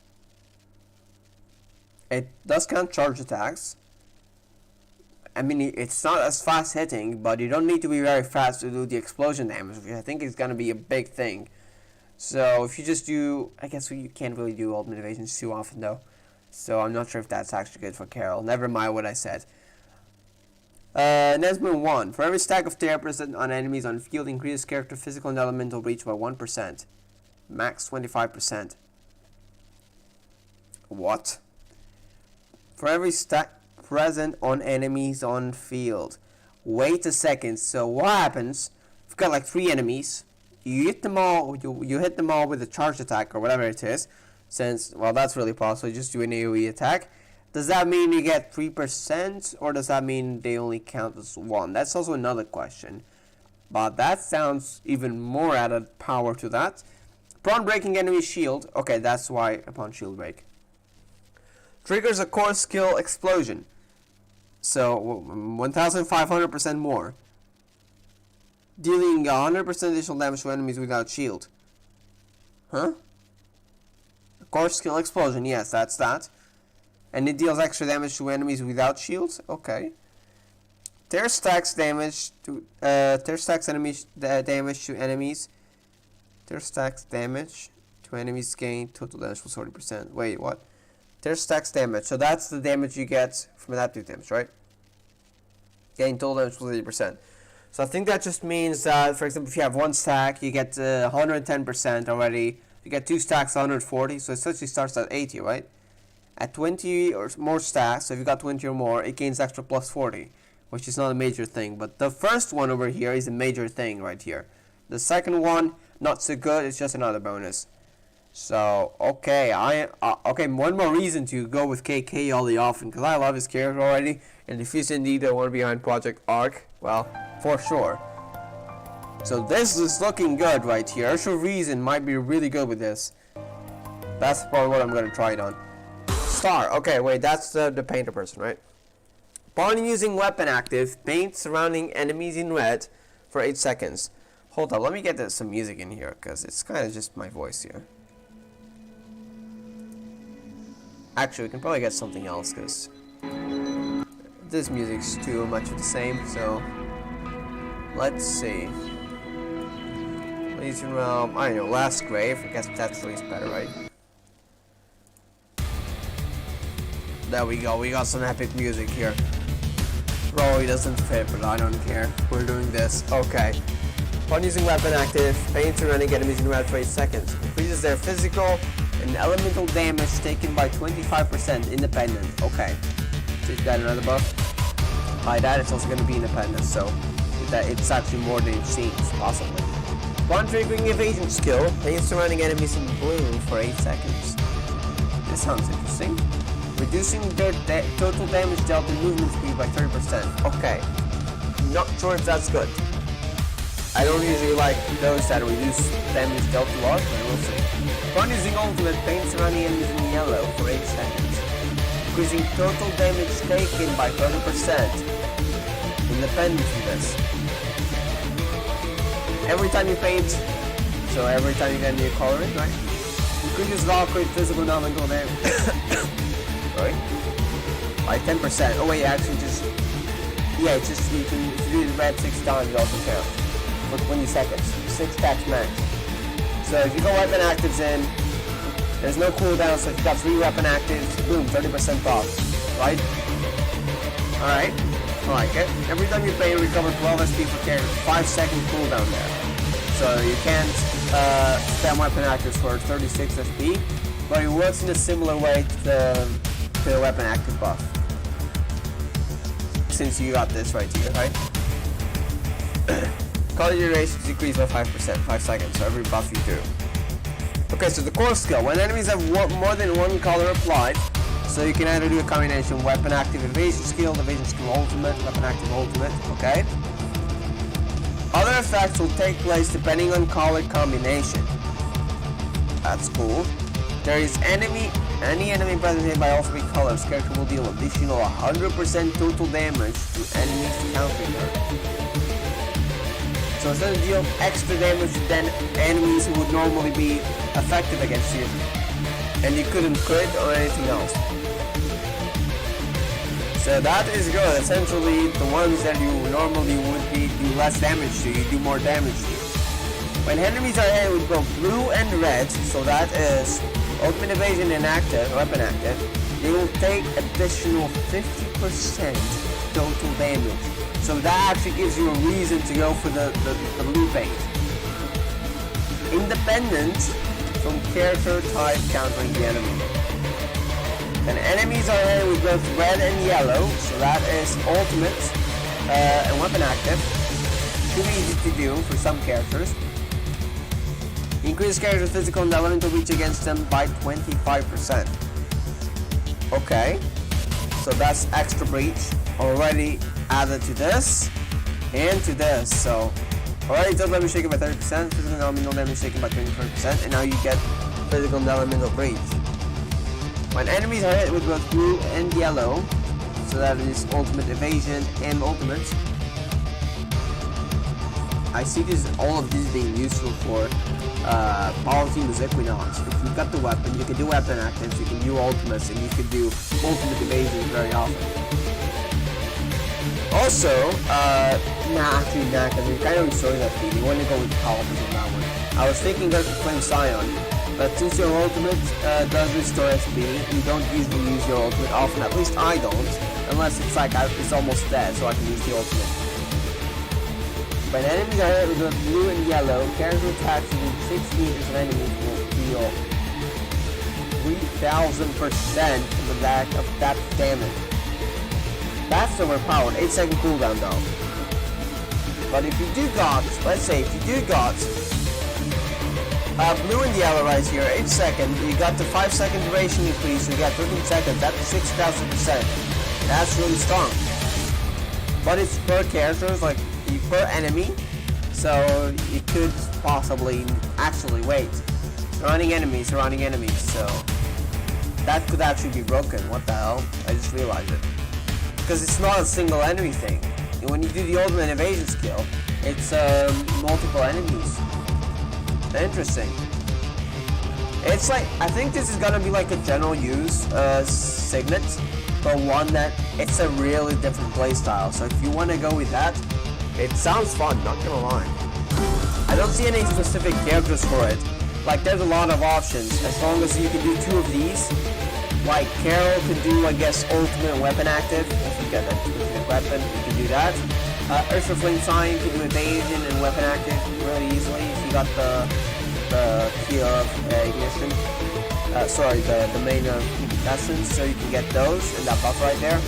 It does count charge attacks. I mean, it's not as fast hitting, but you don't need to be very fast to do the explosion damage, which I think is going to be a big thing. So, if you just do... I guess you can't really do ultimate evasions too often, though. So, I'm not sure if that's actually good for Carol. Never mind what I said. Enhancement 1. For every stack of tear present on enemies on field, increases character physical and elemental reach by 1%. Max 25%. What? For every stack present on enemies on field. Wait a second. So what happens? You've got like 3 enemies. You hit them all. You hit them all with a charge attack or whatever it is. Since, well, that's really possible. You just do an AoE attack. Does that mean you get 3%, or does that mean they only count as 1? That's also another question. But that sounds even more added power to that. Upon breaking enemy shield. Okay, that's why upon shield break. Triggers a core skill explosion. So, 1500% more. Dealing 100% additional damage to enemies without shield. Huh? A core skill explosion, yes, that's that. And it deals extra damage to enemies without shields. Okay. Tear stacks damage to enemies damage to enemies. Tear stacks damage to enemies gain total damage plus 40%. Wait, what? Tear stacks damage. So that's the damage you get from adaptive damage, right? Gain total damage plus 80%. So I think that just means that, for example, if you have 1 stack, you get 110% already. You get 2 stacks, 140. So it essentially starts at 80, right? At 20 or more stacks, so if you got 20 or more, it gains extra plus 40, which is not a major thing. But the first one over here is a major thing right here. The second one, not so good, it's just another bonus. So, okay, okay, one more reason to go with KK all the often, because I love his character already, and if he's indeed the one behind Project Arc, well, for sure. So this is looking good right here. Urge of Reason might be really good with this. That's probably what I'm going to try it on. Star. Okay, wait, that's the painter person, right? Upon using weapon active, paint surrounding enemies in red for 8 seconds. Hold on, let me get some music in here, because it's kind of just my voice here. Actually, we can probably get something else, because this music's too much of the same, so... Let's see. Elysian Realm, I don't know, Last Grave, I guess that's at least better, right? There we go, we got some epic music here. Probably doesn't fit, but I don't care. We're doing this. Okay. Upon using weapon active, paint surrounding enemies in red for 8 seconds. Increases their physical and elemental damage taken by 25% independent. Okay. Is that another buff? By that, it's also going to be independent, so it's actually more than it seems, possibly. Upon triggering evasion skill, paint surrounding enemies in blue for 8 seconds. This sounds interesting. Reducing their total damage dealt in movement speed by 30%. Okay. Not sure if that's good. I don't usually like those that reduce damage dealt a lot, but we'll see. Upon using ultimate, paint surrounding enemies in yellow for 8 seconds. increasing total damage taken by 30%. Independent from this. Every time you paint, so every time you get a new coloring, right? Increases Valkyrie physical and elemental damage. Sorry? By 10%. Oh wait, actually just... Yeah, it's just, you can do the red 6 times, it also counts. For 20 seconds. 6 attacks max. So if you go weapon actives in, there's no cooldown, so if you got 3 weapon actives, boom, 30% off. Right? Alright. I like it. Every time you pay, you recover 12 SP for character. 5-second cooldown there. So you can't spam weapon actives for 36 SP, but it works in a similar way to the weapon active buff. Since you got this right here, right? Color duration is decreased by 5%, 5 seconds, so every buff you do. Okay, so the core skill. When enemies have more than one color applied, so you can either do a combination weapon active evasion skill ultimate, weapon active ultimate, okay? Other effects will take place depending on color combination. That's cool. There is any enemy present by all 3 colors, character will deal additional 100% total damage to enemies countering her. So instead of deal extra damage than enemies who would normally be effective against you, and you couldn't crit or anything else. So that is good. Essentially, the ones that you normally would do less damage to, you do more damage to. When enemies are hit with both blue and red, so that is ultimate evasion and active, weapon active, they will take additional 50% total damage. So that actually gives you a reason to go for the blue paint. Independent from character type countering the enemy. And enemies are hit with both red and yellow, so that is ultimate and weapon active. Should be easy to do for some characters. Increase character's physical and elemental reach against them by 25%. Okay, so that's extra breach already added to this and to this. So already total damage taken by 30%, physical and elemental damage taken by 25%, and now you get physical and elemental breach. When enemies are hit with both blue and yellow, so that is ultimate evasion and ultimate. I see all of these being useful for Power Team as Equinox. If you've got the weapon, you can do weapon actives, you can do ultimates, and you can do ultimate evasion very often. Also, actually, because we kind of showing that feed. You want to go with Cobalt on that one. I was thinking that Flame Scion, but since your ultimate does restore SP, you don't usually use your ultimate often. At least I don't, unless it's like it's almost dead, so I can use the ultimate. When enemies are hit with blue and yellow, character attacks within 6 meters of enemies will deal 3000% of that damage. That's overpowered. 8-second cooldown though. But if you do got, let's say if you do got blue and yellow right here, 8 seconds, you got the 5-second duration increase, you got 13 seconds, that's 6000%. That's really strong. But it's per characters, like per enemy, so you could possibly actually wait. Surrounding enemies, so that could actually be broken. What the hell? I just realized it. Because it's not a single enemy thing. When you do the ultimate evasion skill, it's multiple enemies. Interesting. It's like, I think this is gonna be like a general use signet, but one that it's a really different playstyle. So if you want to go with that, it sounds fun, not gonna lie. I don't see any specific characters for it. Like, there's a lot of options. As long as you can do 2 of these. Like, Carol could do, I guess, ultimate weapon active. If you get that specific weapon, you can do that. Ursa Flame Sign can do evasion and weapon active really easily if you got the key of ignition. The main essence, so you can get those and that buff right there.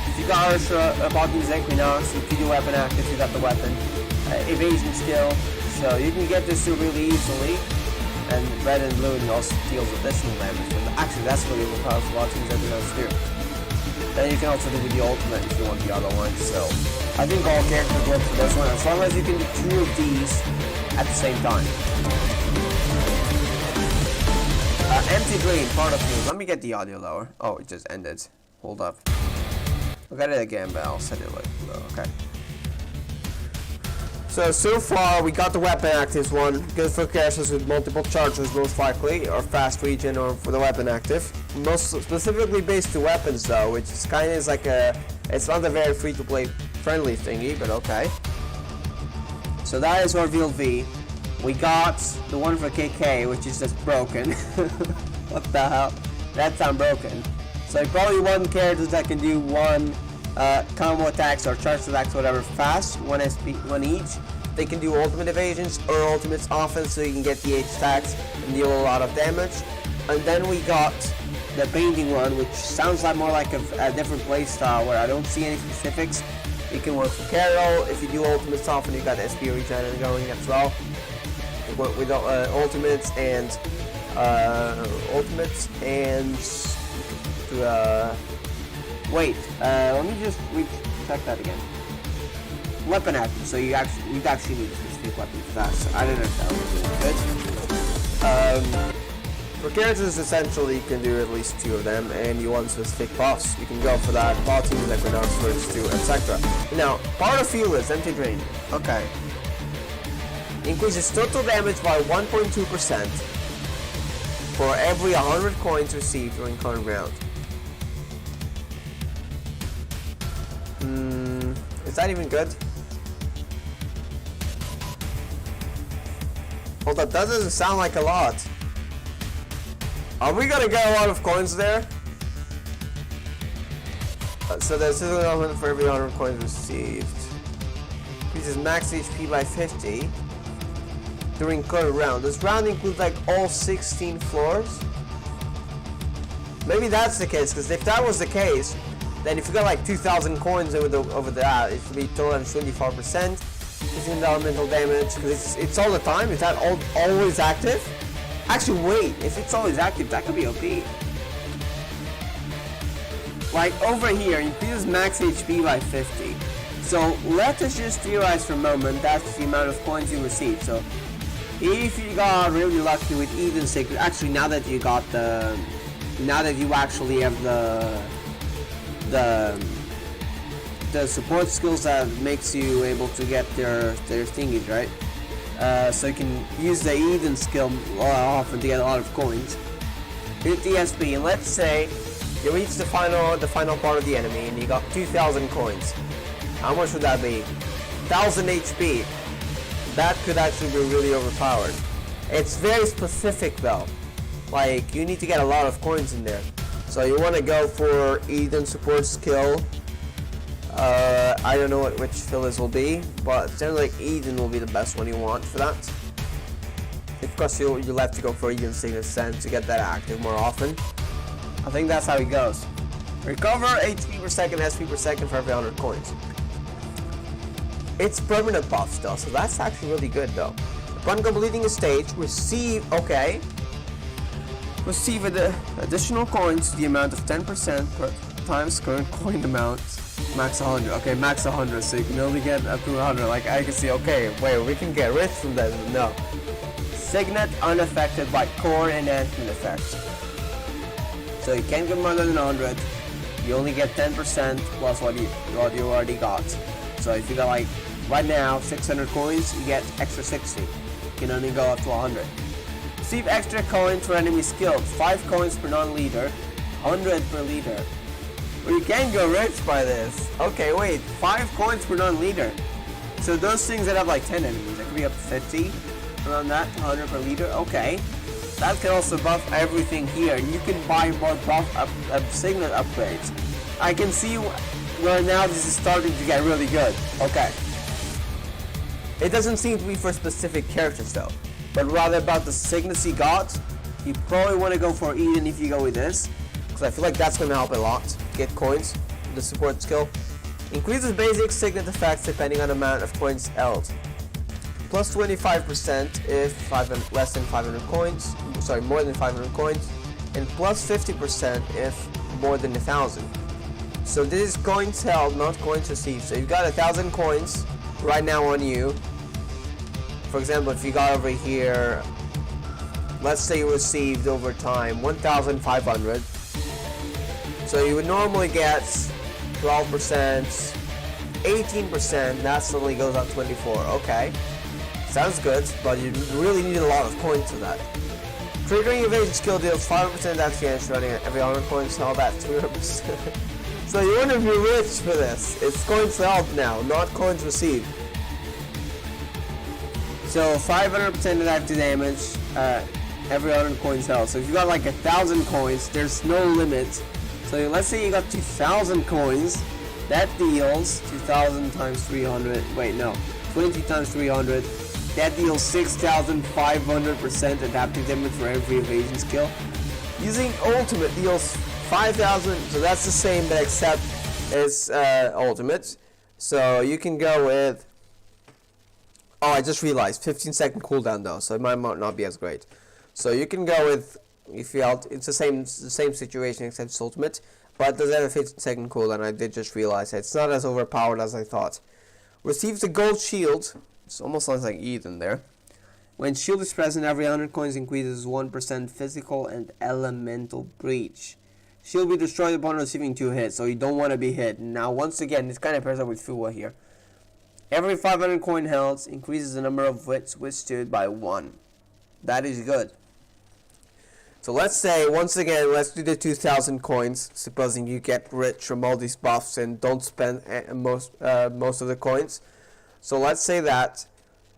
If you got Ursa about these Equinox, if you do weapon active, you got the weapon. Evasion skill, so you can get this through really easily. And red and blue and also deals additional damage. And actually, that's really powerful for a lot of things Equinox do. Then you can also do with the ultimate if you want the other one. So I think all characters work for this one, as long as you can do 2 of these at the same time. Empty Dream, part of you. Let me get the audio lower. Oh, it just ended. Hold up. I'll get it again, but I'll set it like low. Okay. So far we got the weapon actives one. Good for characters with multiple charges, most likely, or fast regen, or for the weapon active. Most specifically based to weapons though, which is kind of like a. It's not a very free-to-play friendly thingy, but okay. So that is our VLV. We got the one for KK, which is just broken. What the hell? That's unbroken. So you probably want characters that can do one combo attacks or charge attacks, whatever, fast, one each. They can do ultimate evasions or ultimates often, so you can get the H attacks and deal a lot of damage. And then we got the painting one, which sounds like more like a different playstyle where I don't see any specifics. It can work for Carol. If you do ultimates often, you got SP regen going as well. With ultimates and wait, let me just check that again. Weapon active, so you actually need a specific weapon for that. So I don't know if that was really good. For characters, essentially, you can do at least 2 of them, and you want specific buffs, you can go for that. Botting, Equinox, First 2, etc. Now, part of Phyllis, Empty Drain. Okay. Increases total damage by 1.2% for every 100 coins received during current round. Is that even good? Well, that doesn't sound like a lot. Are we gonna get a lot of coins there? So there's a element for every 100 coins received. Increases max HP by 50 during current round. This round includes like all 16 floors. Maybe that's the case, because if that was the case, then if you got like 2,000 coins over that, it should be total 24%. It's in the elemental damage, because it's all the time. Is that always active? Actually, wait. If it's always active, that could be OP. Like over here, increases max HP by 50. So let us just theorize for a moment. That's the amount of coins you receive. So if you got really lucky with Eden Sacred, actually now that you actually have the support skills that makes you able to get their thingies, right? So you can use the Eden skill often to get a lot of coins. Hit the SP, and let's say you reach the final part of the enemy, and you got 2,000 coins. How much would that be? 1,000 HP. That could actually be really overpowered. It's very specific though. Like, you need to get a lot of coins in there. So you want to go for Eden support skill. I don't know which Phyllis will be, but it sounds like Eden will be the best one you want for that. Of course, you'll have to go for Eden Signet Sense to get that active more often. I think that's how it goes. Recover HP per second, SP per second for every 100 coins. It's permanent buff still, so that's actually really good though. Upon completing a stage, receive additional coins to the amount of 10% per times current coin amount. Max 100. Okay, max 100, so you can only get up to 100. Like, I can see, okay, wait, we can get rich from that. No. Signet unaffected by core enhancement effects. So you can't get more than 100. You only get 10% plus what you already got. So if you got like, right now, 600 coins, you get extra 60. You can only go up to 100. Receive extra coins for enemies killed. 5 coins per non-leader, 100 per leader. Well, you can go rich by this. Okay, wait, 5 coins per non-leader. So those things that have like 10 enemies, that could be up to 50. Around that, 100 per leader. Okay. That can also buff everything here. You can buy more buff Signet upgrades. I can see where now this is starting to get really good. Okay. It doesn't seem to be for specific characters though, but rather about the Signets he got. You probably want to go for Eden if you go with this, because I feel like that's going to help a lot. Get coins, the support skill. Increases basic Signet effects depending on the amount of coins held. Plus 25% if less than 500 coins, sorry, more than 500 coins, and plus 50% if more than 1,000. So this is coins held, not coins received. So you've got 1,000 coins right now on you. For example, if you got over here, let's say you received over time 1,500. So you would normally get 12%, 18%, that suddenly goes up 24. Okay, sounds good, but you really need a lot of coins for that. Triggering evasion skill deals 5% XP running at every 100 coins, all that 200%. So you want to be rich for this. It's coins held now, not coins received. So 500% active damage, every 100 coins held. So if you got like 1,000 coins, there's no limit. So let's say you got 2,000 coins, that deals 2,000 times 300, wait no, 20 times 300, that deals 6,500% adaptive damage for every evasion skill. Using ultimate deals 5,000, so that's the same but except it's ultimate. So you can go with, oh I just realized, 15-second cooldown though, so it might not be as great. So you can go with, if you felt it's the same situation except it's ultimate, but it does have a 15-second cooldown. I did just realize that it's not as overpowered as I thought. Receives a gold shield. It almost sounds like Eden there. When shield is present, every 100 coins increases 1% physical and elemental breach. Shield will be destroyed upon receiving 2 hits, so you don't want to be hit. Now once again, this kind of pairs up with Fuwa here. Every 500 coin held increases the number of hits withstood by 1. That is good. So let's say, once again, let's do the 2,000 coins, supposing you get rich from all these buffs and don't spend most of the coins. So let's say that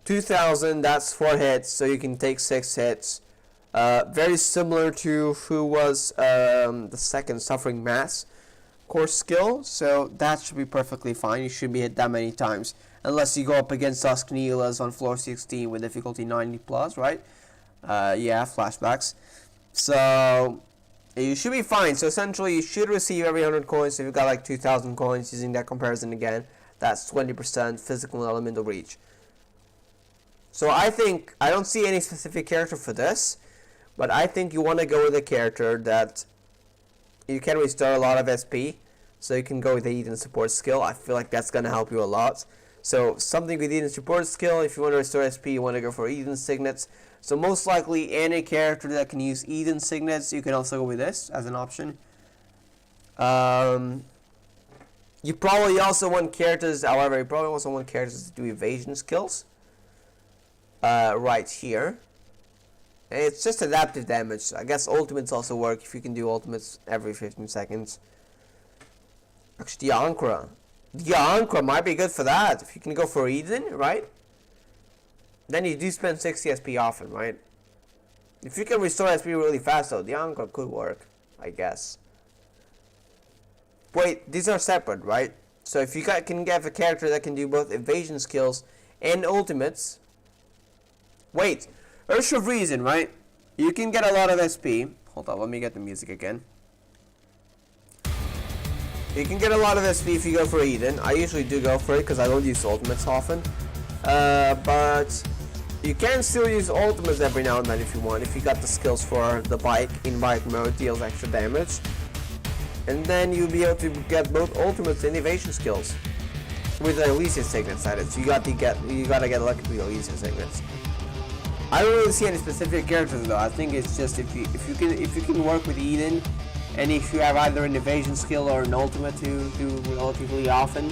2,000, that's 4 hits, so you can take 6 hits. Very similar to who was the second Suffering Mass course skill, so that should be perfectly fine. You shouldn't be hit that many times, unless you go up against Duskneelas on floor 16 with difficulty 90 plus, right? Yeah, flashbacks. So you should be fine. So essentially you should receive every 100 coins. So if you've got like 2,000 coins, using that comparison again, that's 20% physical and elemental reach. So I think, I don't see any specific character for this, but I think you want to go with a character that you can restore a lot of SP, so you can go with the Eden support skill. I feel like that's going to help you a lot. So something with Eden support skill, if you want to restore SP, you want to go for Eden Signets. So most likely any character that can use Eden Signets, you can also go with this as an option. You probably also want characters, however, you probably also want characters to do evasion skills. Right here. And it's just adaptive damage. I guess ultimates also work if you can do ultimates every 15 seconds. Actually, the Ankra might be good for that. If you can go for Eden, right? Then you do spend 60 SP often, right? If you can restore SP really fast though, the Ankra could work, I guess. Wait, these are separate, right? So if you can get a character that can do both evasion skills and ultimates. Wait, Urge of Reason, right? You can get a lot of SP. Hold on, let me get the music again. You can get a lot of SP if you go for Eden. I usually do go for it because I don't use ultimates often. But you can still use ultimates every now and then if you want. If you got the skills for the bike in bike mode, deals extra damage. And then you'll be able to get both ultimates and evasion skills with the Elysian Signets at it. So you gotta get lucky with the Elysian Signets. I don't really see any specific characters though. I think it's just if you can work with Eden, and if you have either an evasion skill or an ultimate to do relatively often,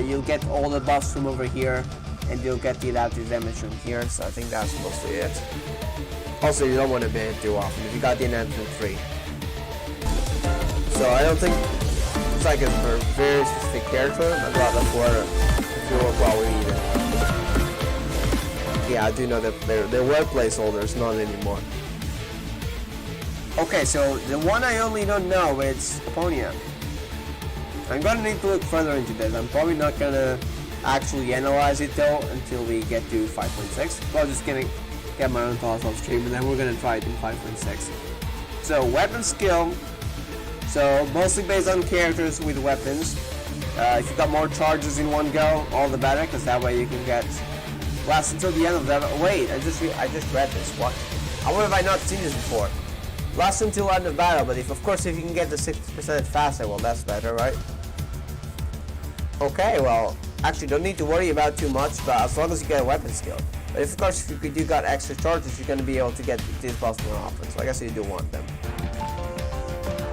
you'll get all the buffs from over here, and you'll get the adaptive damage from here. So I think that's mostly it. Also, you don't want to be hit too often if you got the enhancement free. So I don't think it's like a very specific character. I'd rather for if you work well with Eden. Yeah, I do know that they're web placeholders, not anymore. Okay, so the one I only don't know is Ponia. I'm gonna need to look further into this. I'm probably not gonna actually analyze it though until we get to 5.6. So I'm just gonna get my own thoughts off stream and then we're gonna try it in 5.6. So weapon skill. So mostly based on characters with weapons. If you got more charges in one go, all the better, because that way you can get last until the end of the battle. Wait, I just read this. What? How have I not seen this before? Last until end of battle, but if you can get the 60% faster, well that's better, right? Okay, well, actually don't need to worry about too much, but as long as you get a weapon skill. But of course, if you do got extra charges, you're going to be able to get these buffs more often. So I guess you do want them.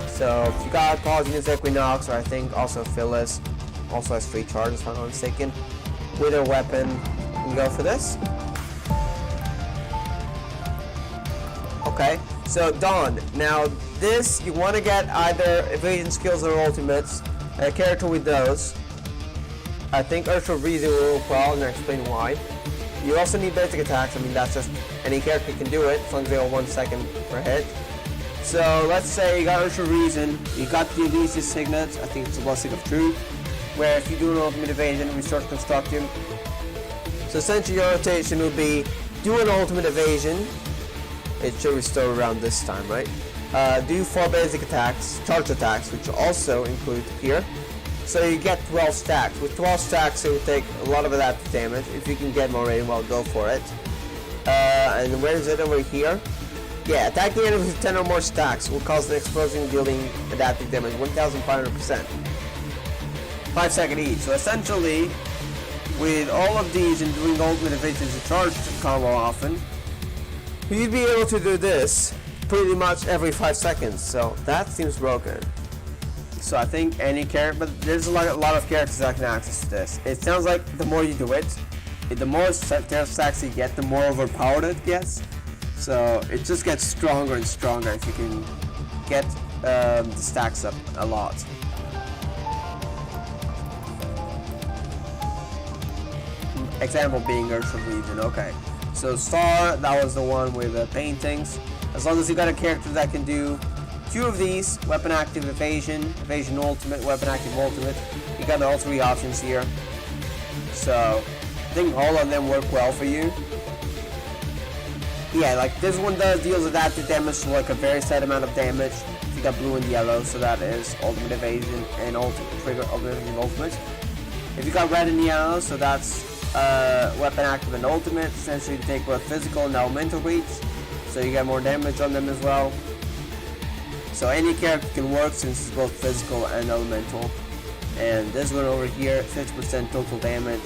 So if you got Polygenus Equinox, or I think also Phyllis, also has 3 charges if I'm not mistaken. With a weapon, you can go for this. Okay, so Dawn. Now this, you want to get either evasion skills or ultimates. A character with those. I think Ursula Reason will work well, and I'll explain why. You also need basic attacks. I mean, that's just any character can do it, as long as they are 1 second per hit. So let's say you got Ursula Reason, you got the Elysian Signet, I think it's a Blessing of Truth, where if you do an ultimate evasion, restore construction. So essentially your rotation would be do an ultimate evasion. It should restore around this time, right? Do 4 basic attacks, charge attacks, which also include here. So you get 12 stacks. With 12 stacks, it will take a lot of adaptive damage. If you can get more rating, well, go for it. And where is it? Over here? Yeah, attacking enemies with 10 or more stacks will cause an explosion dealing adaptive damage 1,500%. 5 seconds each. So essentially, with all of these and doing ultimate evasions and charge combo often, you'd be able to do this pretty much every 5 seconds. So that seems broken. So I think any character, but there's a lot of characters that can access to this. It sounds like the more you do it, the more stacks you get, the more overpowered it gets. So it just gets stronger and stronger if you can get the stacks up a lot. Example being Ursula Reason. Okay, so Star, that was the one with the paintings. As long as you got a character that can do 2 of these, weapon active evasion, evasion ultimate, weapon active ultimate, you got all 3 options here. So I think all of them work well for you. Yeah, like this one deals adaptive damage to like a very set amount of damage. You got blue and yellow, so that is ultimate evasion and trigger ultimate and ultimate. If you got red and yellow, so that's weapon active and ultimate. Essentially, you take both physical and elemental reach, so you get more damage on them as well. So any character can work since it's both physical and elemental. And this one over here, 50% total damage,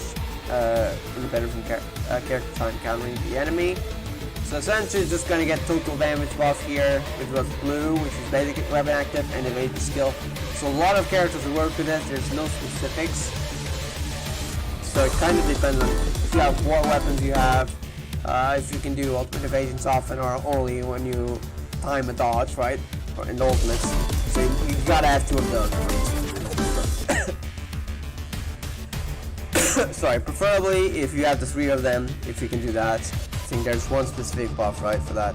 independent from character time countering the enemy. So essentially it's just going to get total damage buff here with both blue, which is basic weapon active, and evasion skill. So a lot of characters will work with this, there's no specifics. So it kind of depends on if you have what weapons you have, if you can do ultimate evasions often or only when you time a dodge, right? Or in the ultimates. So you've got to have 2 of those. Sorry, preferably if you have the 3 of them, if you can do that. I think there's one specific buff, right, for that.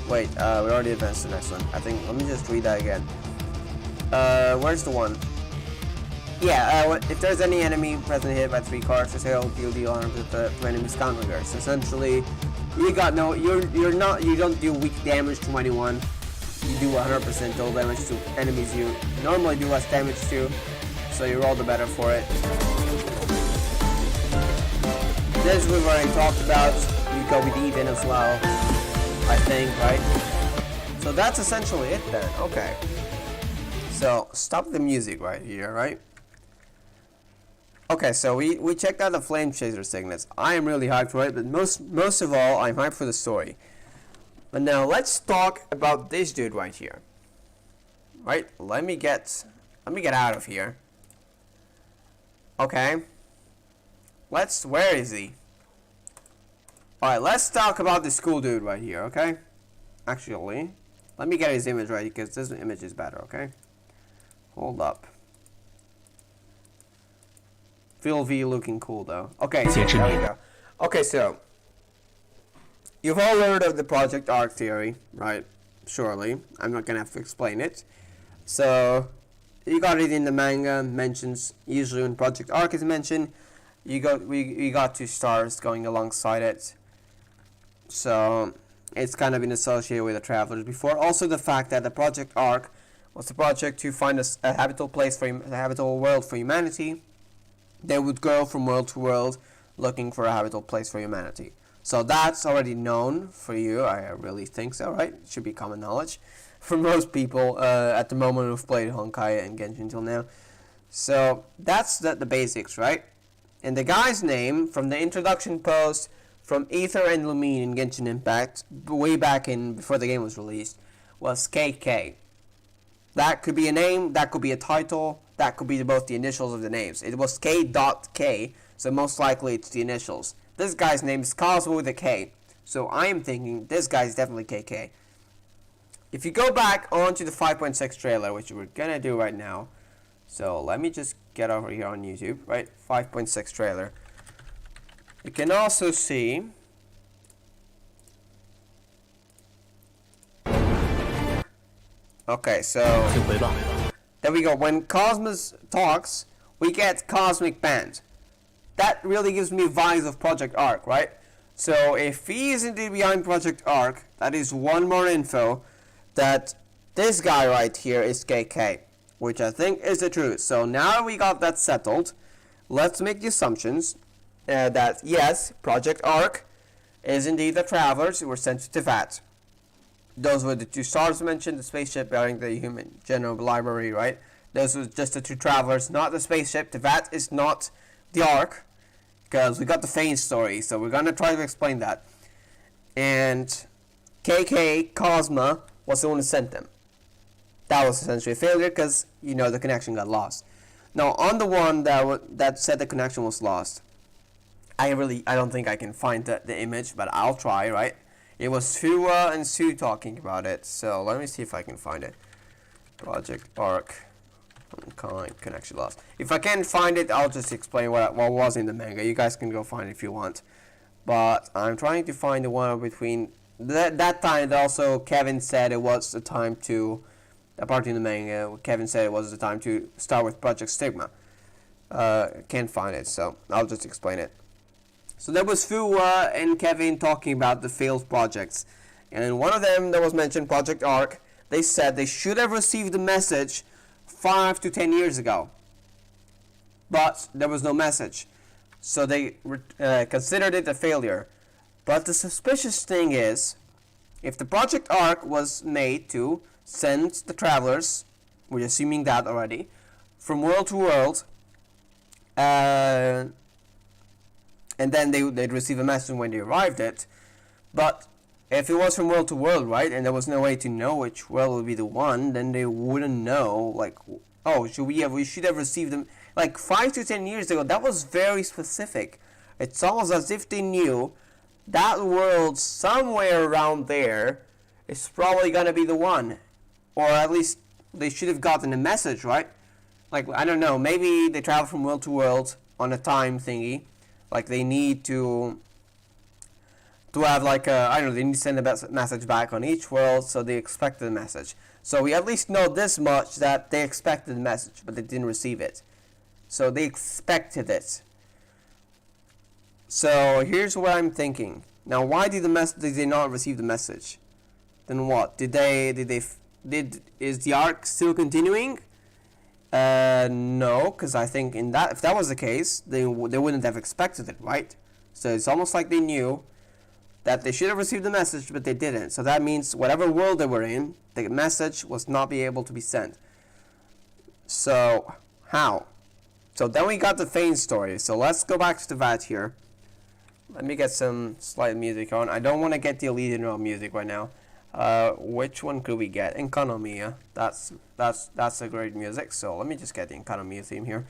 Wait, we already advanced to the next one. I think, let me just read that again. Where's the one? Yeah, if there's any enemy present hit by 3 cards, this hero will deal 100 to enemies countering. So essentially, you got no, you don't do weak damage to anyone. You do 100% total damage to enemies you normally do less damage to. So you roll the better for it. This we've already talked about. You go with even as well, I think, right? So that's essentially it then. Okay. So stop the music right here, right? Okay, so we checked out the Flame Chaser signets. I am really hyped for it, but most of all, I'm hyped for the story. But now let's talk about this dude right here. Right? Let me get out of here. Okay. Where is he? Alright, let's talk about this cool dude right here, okay? Actually, let me get his image right, because this image is better, okay? Hold up. Phil V looking cool, though. Okay, so there we go. Okay, so you've all heard of the Project Arc theory, right? Surely. I'm not going to have to explain it. So, you got it in the manga, mentions, usually when Project Arc is mentioned, we got 2 stars going alongside it. So it's kind of been associated with the Travelers before. Also the fact that the Project Arc was the project to find a habitable world for humanity. They would go from world to world looking for a habitable place for humanity. So that's already known for you. I really think so, right? It should be common knowledge for most people at the moment who've played Honkai and Genshin until now. So that's the basics, right? And the guy's name from the introduction post from Aether and Lumine in Genshin Impact, way back in before the game was released, was KK. That could be a name, that could be a title, that could be both the initials of the names. It was K.K, so most likely it's the initials. This guy's name is Cosmo with a K, so I am thinking this guy's definitely KK. If you go back onto the 5.6 trailer, which we're gonna do right now, so let me just get over here on YouTube, right? 5.6 trailer. You can also see okay, so 请回吧。 there we go. When Cosmos talks, we get Cosmic Band. That really gives me vibes of Project Arc, right? So if he is indeed behind Project Arc, that is one more info that this guy right here is KK, which I think is the truth. So now we got that settled, let's make the assumptions that yes, Project Arc is indeed the travelers who were sent to Teyvat. Those were the two stars mentioned, the spaceship bearing the human general library, right? Those were just the two travelers, not the spaceship. Teyvat is not the Ark, because we got the Fane story, so we're gonna try to explain that. And KK, Cosmo, was the one who sent them. That was essentially a failure, because, you know, the connection got lost. Now, on the one that said the connection was lost, I don't think I can find the image, but I'll try, right? It was Fua and Sue talking about it, so let me see if I can find it. Project Arc connection lost. If I can't find it, I'll just explain what was in the manga. You guys can go find it if you want. But I'm trying to find the one between that time. Also, Kevin said it was the time to, apart in the manga, Kevin said it was the time to start with Project Stigma. Can't find it, so I'll just explain it. So there was Fua and Kevin talking about the failed projects, and one of them that was mentioned, Project Arc, they said they should have received the message 5 to 10 years ago, but there was no message, so they considered it a failure. But the suspicious thing is, if the Project Arc was made to send the travelers, we're assuming that already, from world to world, and then they'd receive a message when they arrived it. But if it was from world to world, right, and there was no way to know which world would be the one, then they wouldn't know, like, oh, we should have received them, like, 5 to 10 years ago. That was very specific. It's almost as if they knew that world somewhere around there is probably gonna be the one. Or at least they should have gotten a message, right? Like, I don't know, maybe they travel from world to world on a time thingy. Like, they need to have, like, I don't know, they need to send a message back on each world, so they expected a message. So we at least know this much, that they expected the message, but they didn't receive it. So they expected it. So here's what I'm thinking. Now, why did they not receive the message? Then what? Is the arc still continuing? No, because I think if that was the case, they wouldn't have expected it, right? So it's almost like they knew that they should have received the message, but they didn't. So that means whatever world they were in, the message was not be able to be sent. So how? So then we got the Fane story. So let's go back to that here. Let me get some slight music on. I don't want to get the Elysian Realm music right now. Which one could we get? Enkanomiya. That's a great music. So let me just get the Enkanomiya theme here.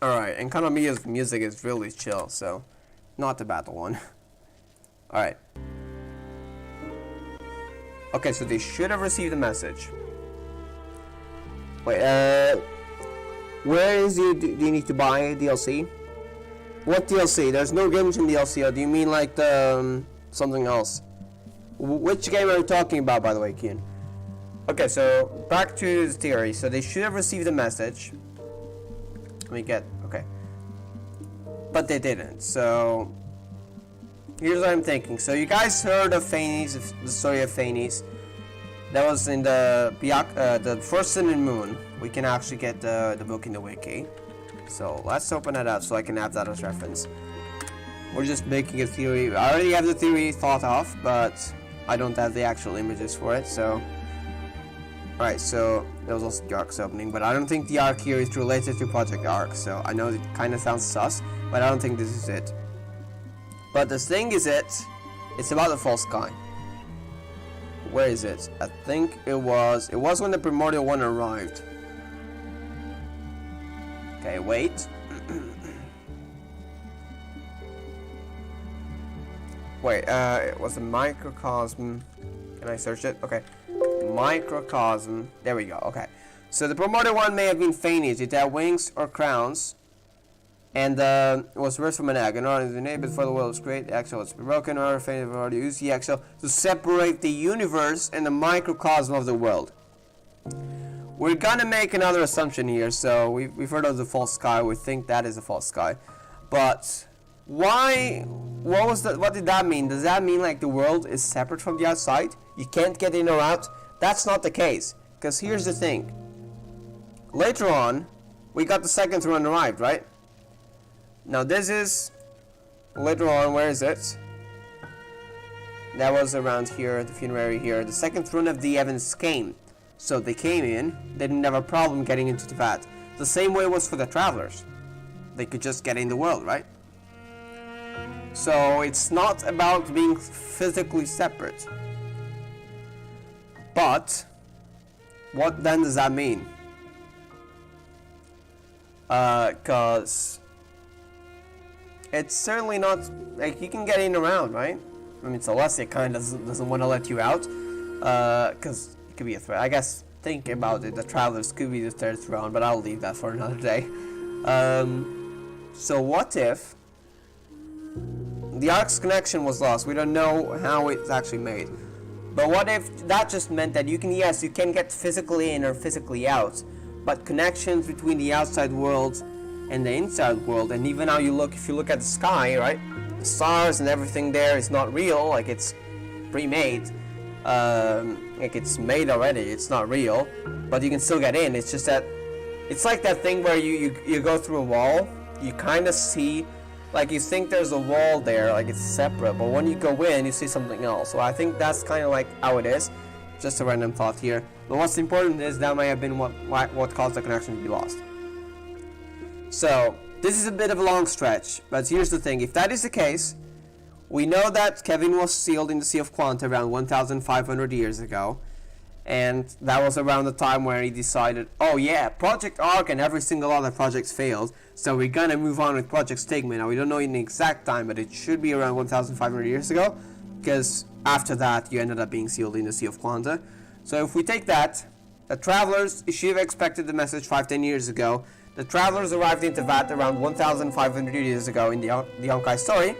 Alright, Enkanomiya's music is really chill, so not the battle one. Alright. Okay, so they should have received a message. Wait, where is do you need to buy DLC? What DLC? There's no Genshin DLC, or do you mean like the something else? Which game are you talking about, by the way, Kian? Okay, so back to the theory. So they should have received a message. Okay. But they didn't, so here's what I'm thinking. So you guys heard of Phanes, the story of Phanes. That was in the first Sun and Moon. We can actually get the book in the wiki. So let's open it up so I can have that as reference. We're just making a theory. I already have the theory thought of, but I don't have the actual images for it, so Alright, so that was also the Ark's opening, but I don't think the Ark here is related to Project Ark, so I know it kind of sounds sus, but I don't think this is it. But the thing is it's about the false sky. Where is it? I think it was when the Primordial one arrived. Okay, wait. Wait, it was a microcosm. Can I search it? Okay. Microcosm. There we go. Okay. So the Primordial one may have been Phanes. It had wings or crowns. And it was birthed from an egg. In order to name before the world was created, the eggshell was broken. In order Phanes have already used the eggshell to separate the universe and the microcosm of the world. We're gonna make another assumption here. So we've heard of the false sky. We think that is a false sky. But why? What did that mean? Does that mean like the world is separate from the outside? You can't get in or out? That's not the case. Because here's the thing. Later on, we got the second throne arrived, right? Now this is later on. Where is it? That was around here, the funerary here. The second throne of the Evans came. So they came in. They didn't have a problem getting into the vat. The same way was for the travelers. They could just get in the world, right? So it's not about being physically separate. But what then does that mean? Cause it's certainly not like you can get in around, right? I mean, Celestia kind of doesn't want to let you out, cause it could be a threat. I guess thinking about it, the travelers could be the third throne, but I'll leave that for another day. So what if the Ark's connection was lost? We don't know how it's actually made. But what if that just meant that you can get physically in or physically out, but connections between the outside world and the inside world, and even how if you look at the sky, right? The stars and everything there is not real, like it's pre-made, like it's made already, it's not real, but you can still get in. It's just that, it's like that thing where you go through a wall, you kind of see, like you think there's a wall there, like it's separate, but when you go in, you see something else. So I think that's kind of like how it is. Just a random thought here. But what's important is that may have been what caused the connection to be lost. So this is a bit of a long stretch, but here's the thing. If that is the case, we know that Kevin was sealed in the Sea of Quanta around 1,500 years ago. And that was around the time where he decided, oh yeah, Project Ark and every single other project failed, so we're gonna move on with Project Stigma. Now we don't know in the exact time, but it should be around 1,500 years ago, because after that you ended up being sealed in the Sea of Quanta. So if we take that, the travelers, you should have expected the message 5-10 years ago. The travelers arrived into Vat around 1,500 years ago in the Honkai story,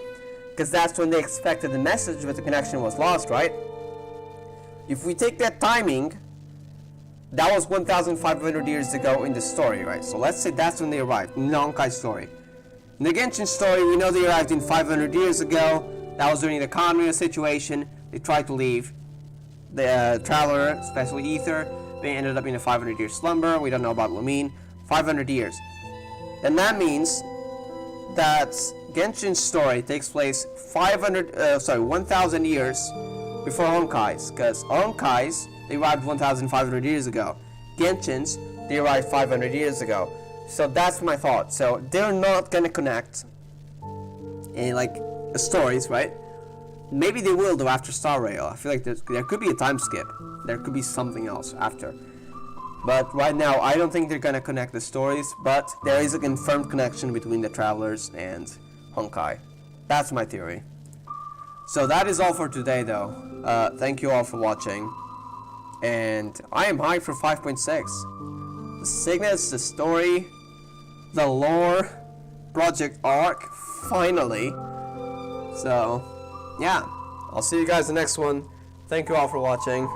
because that's when they expected the message, but the connection was lost, right? If we take that timing, that was 1,500 years ago in the story, right? So let's say that's when they arrived, in the Honkai story. In the Genshin story, we know they arrived in 500 years ago. That was during the Conria situation. They tried to leave. The Traveler, especially Ether, they ended up in a 500-year slumber. We don't know about Lumine. 500 years. Then that means that Genshin's story takes place 1,000 years before Honkai's, because Honkai's, they arrived 1,500 years ago. Genshin's, they arrived 500 years ago. So that's my thought. So they're not gonna connect in like stories, right? Maybe they will though after Star Rail. I feel like there could be a time skip. There could be something else after. But right now, I don't think they're gonna connect the stories, but there is a confirmed connection between the Travelers and Honkai. That's my theory. So that is all for today though. Thank you all for watching. And I am hyped for 5.6. The signets, the story, the lore, Project Ark, finally. So, yeah. I'll see you guys in the next one. Thank you all for watching.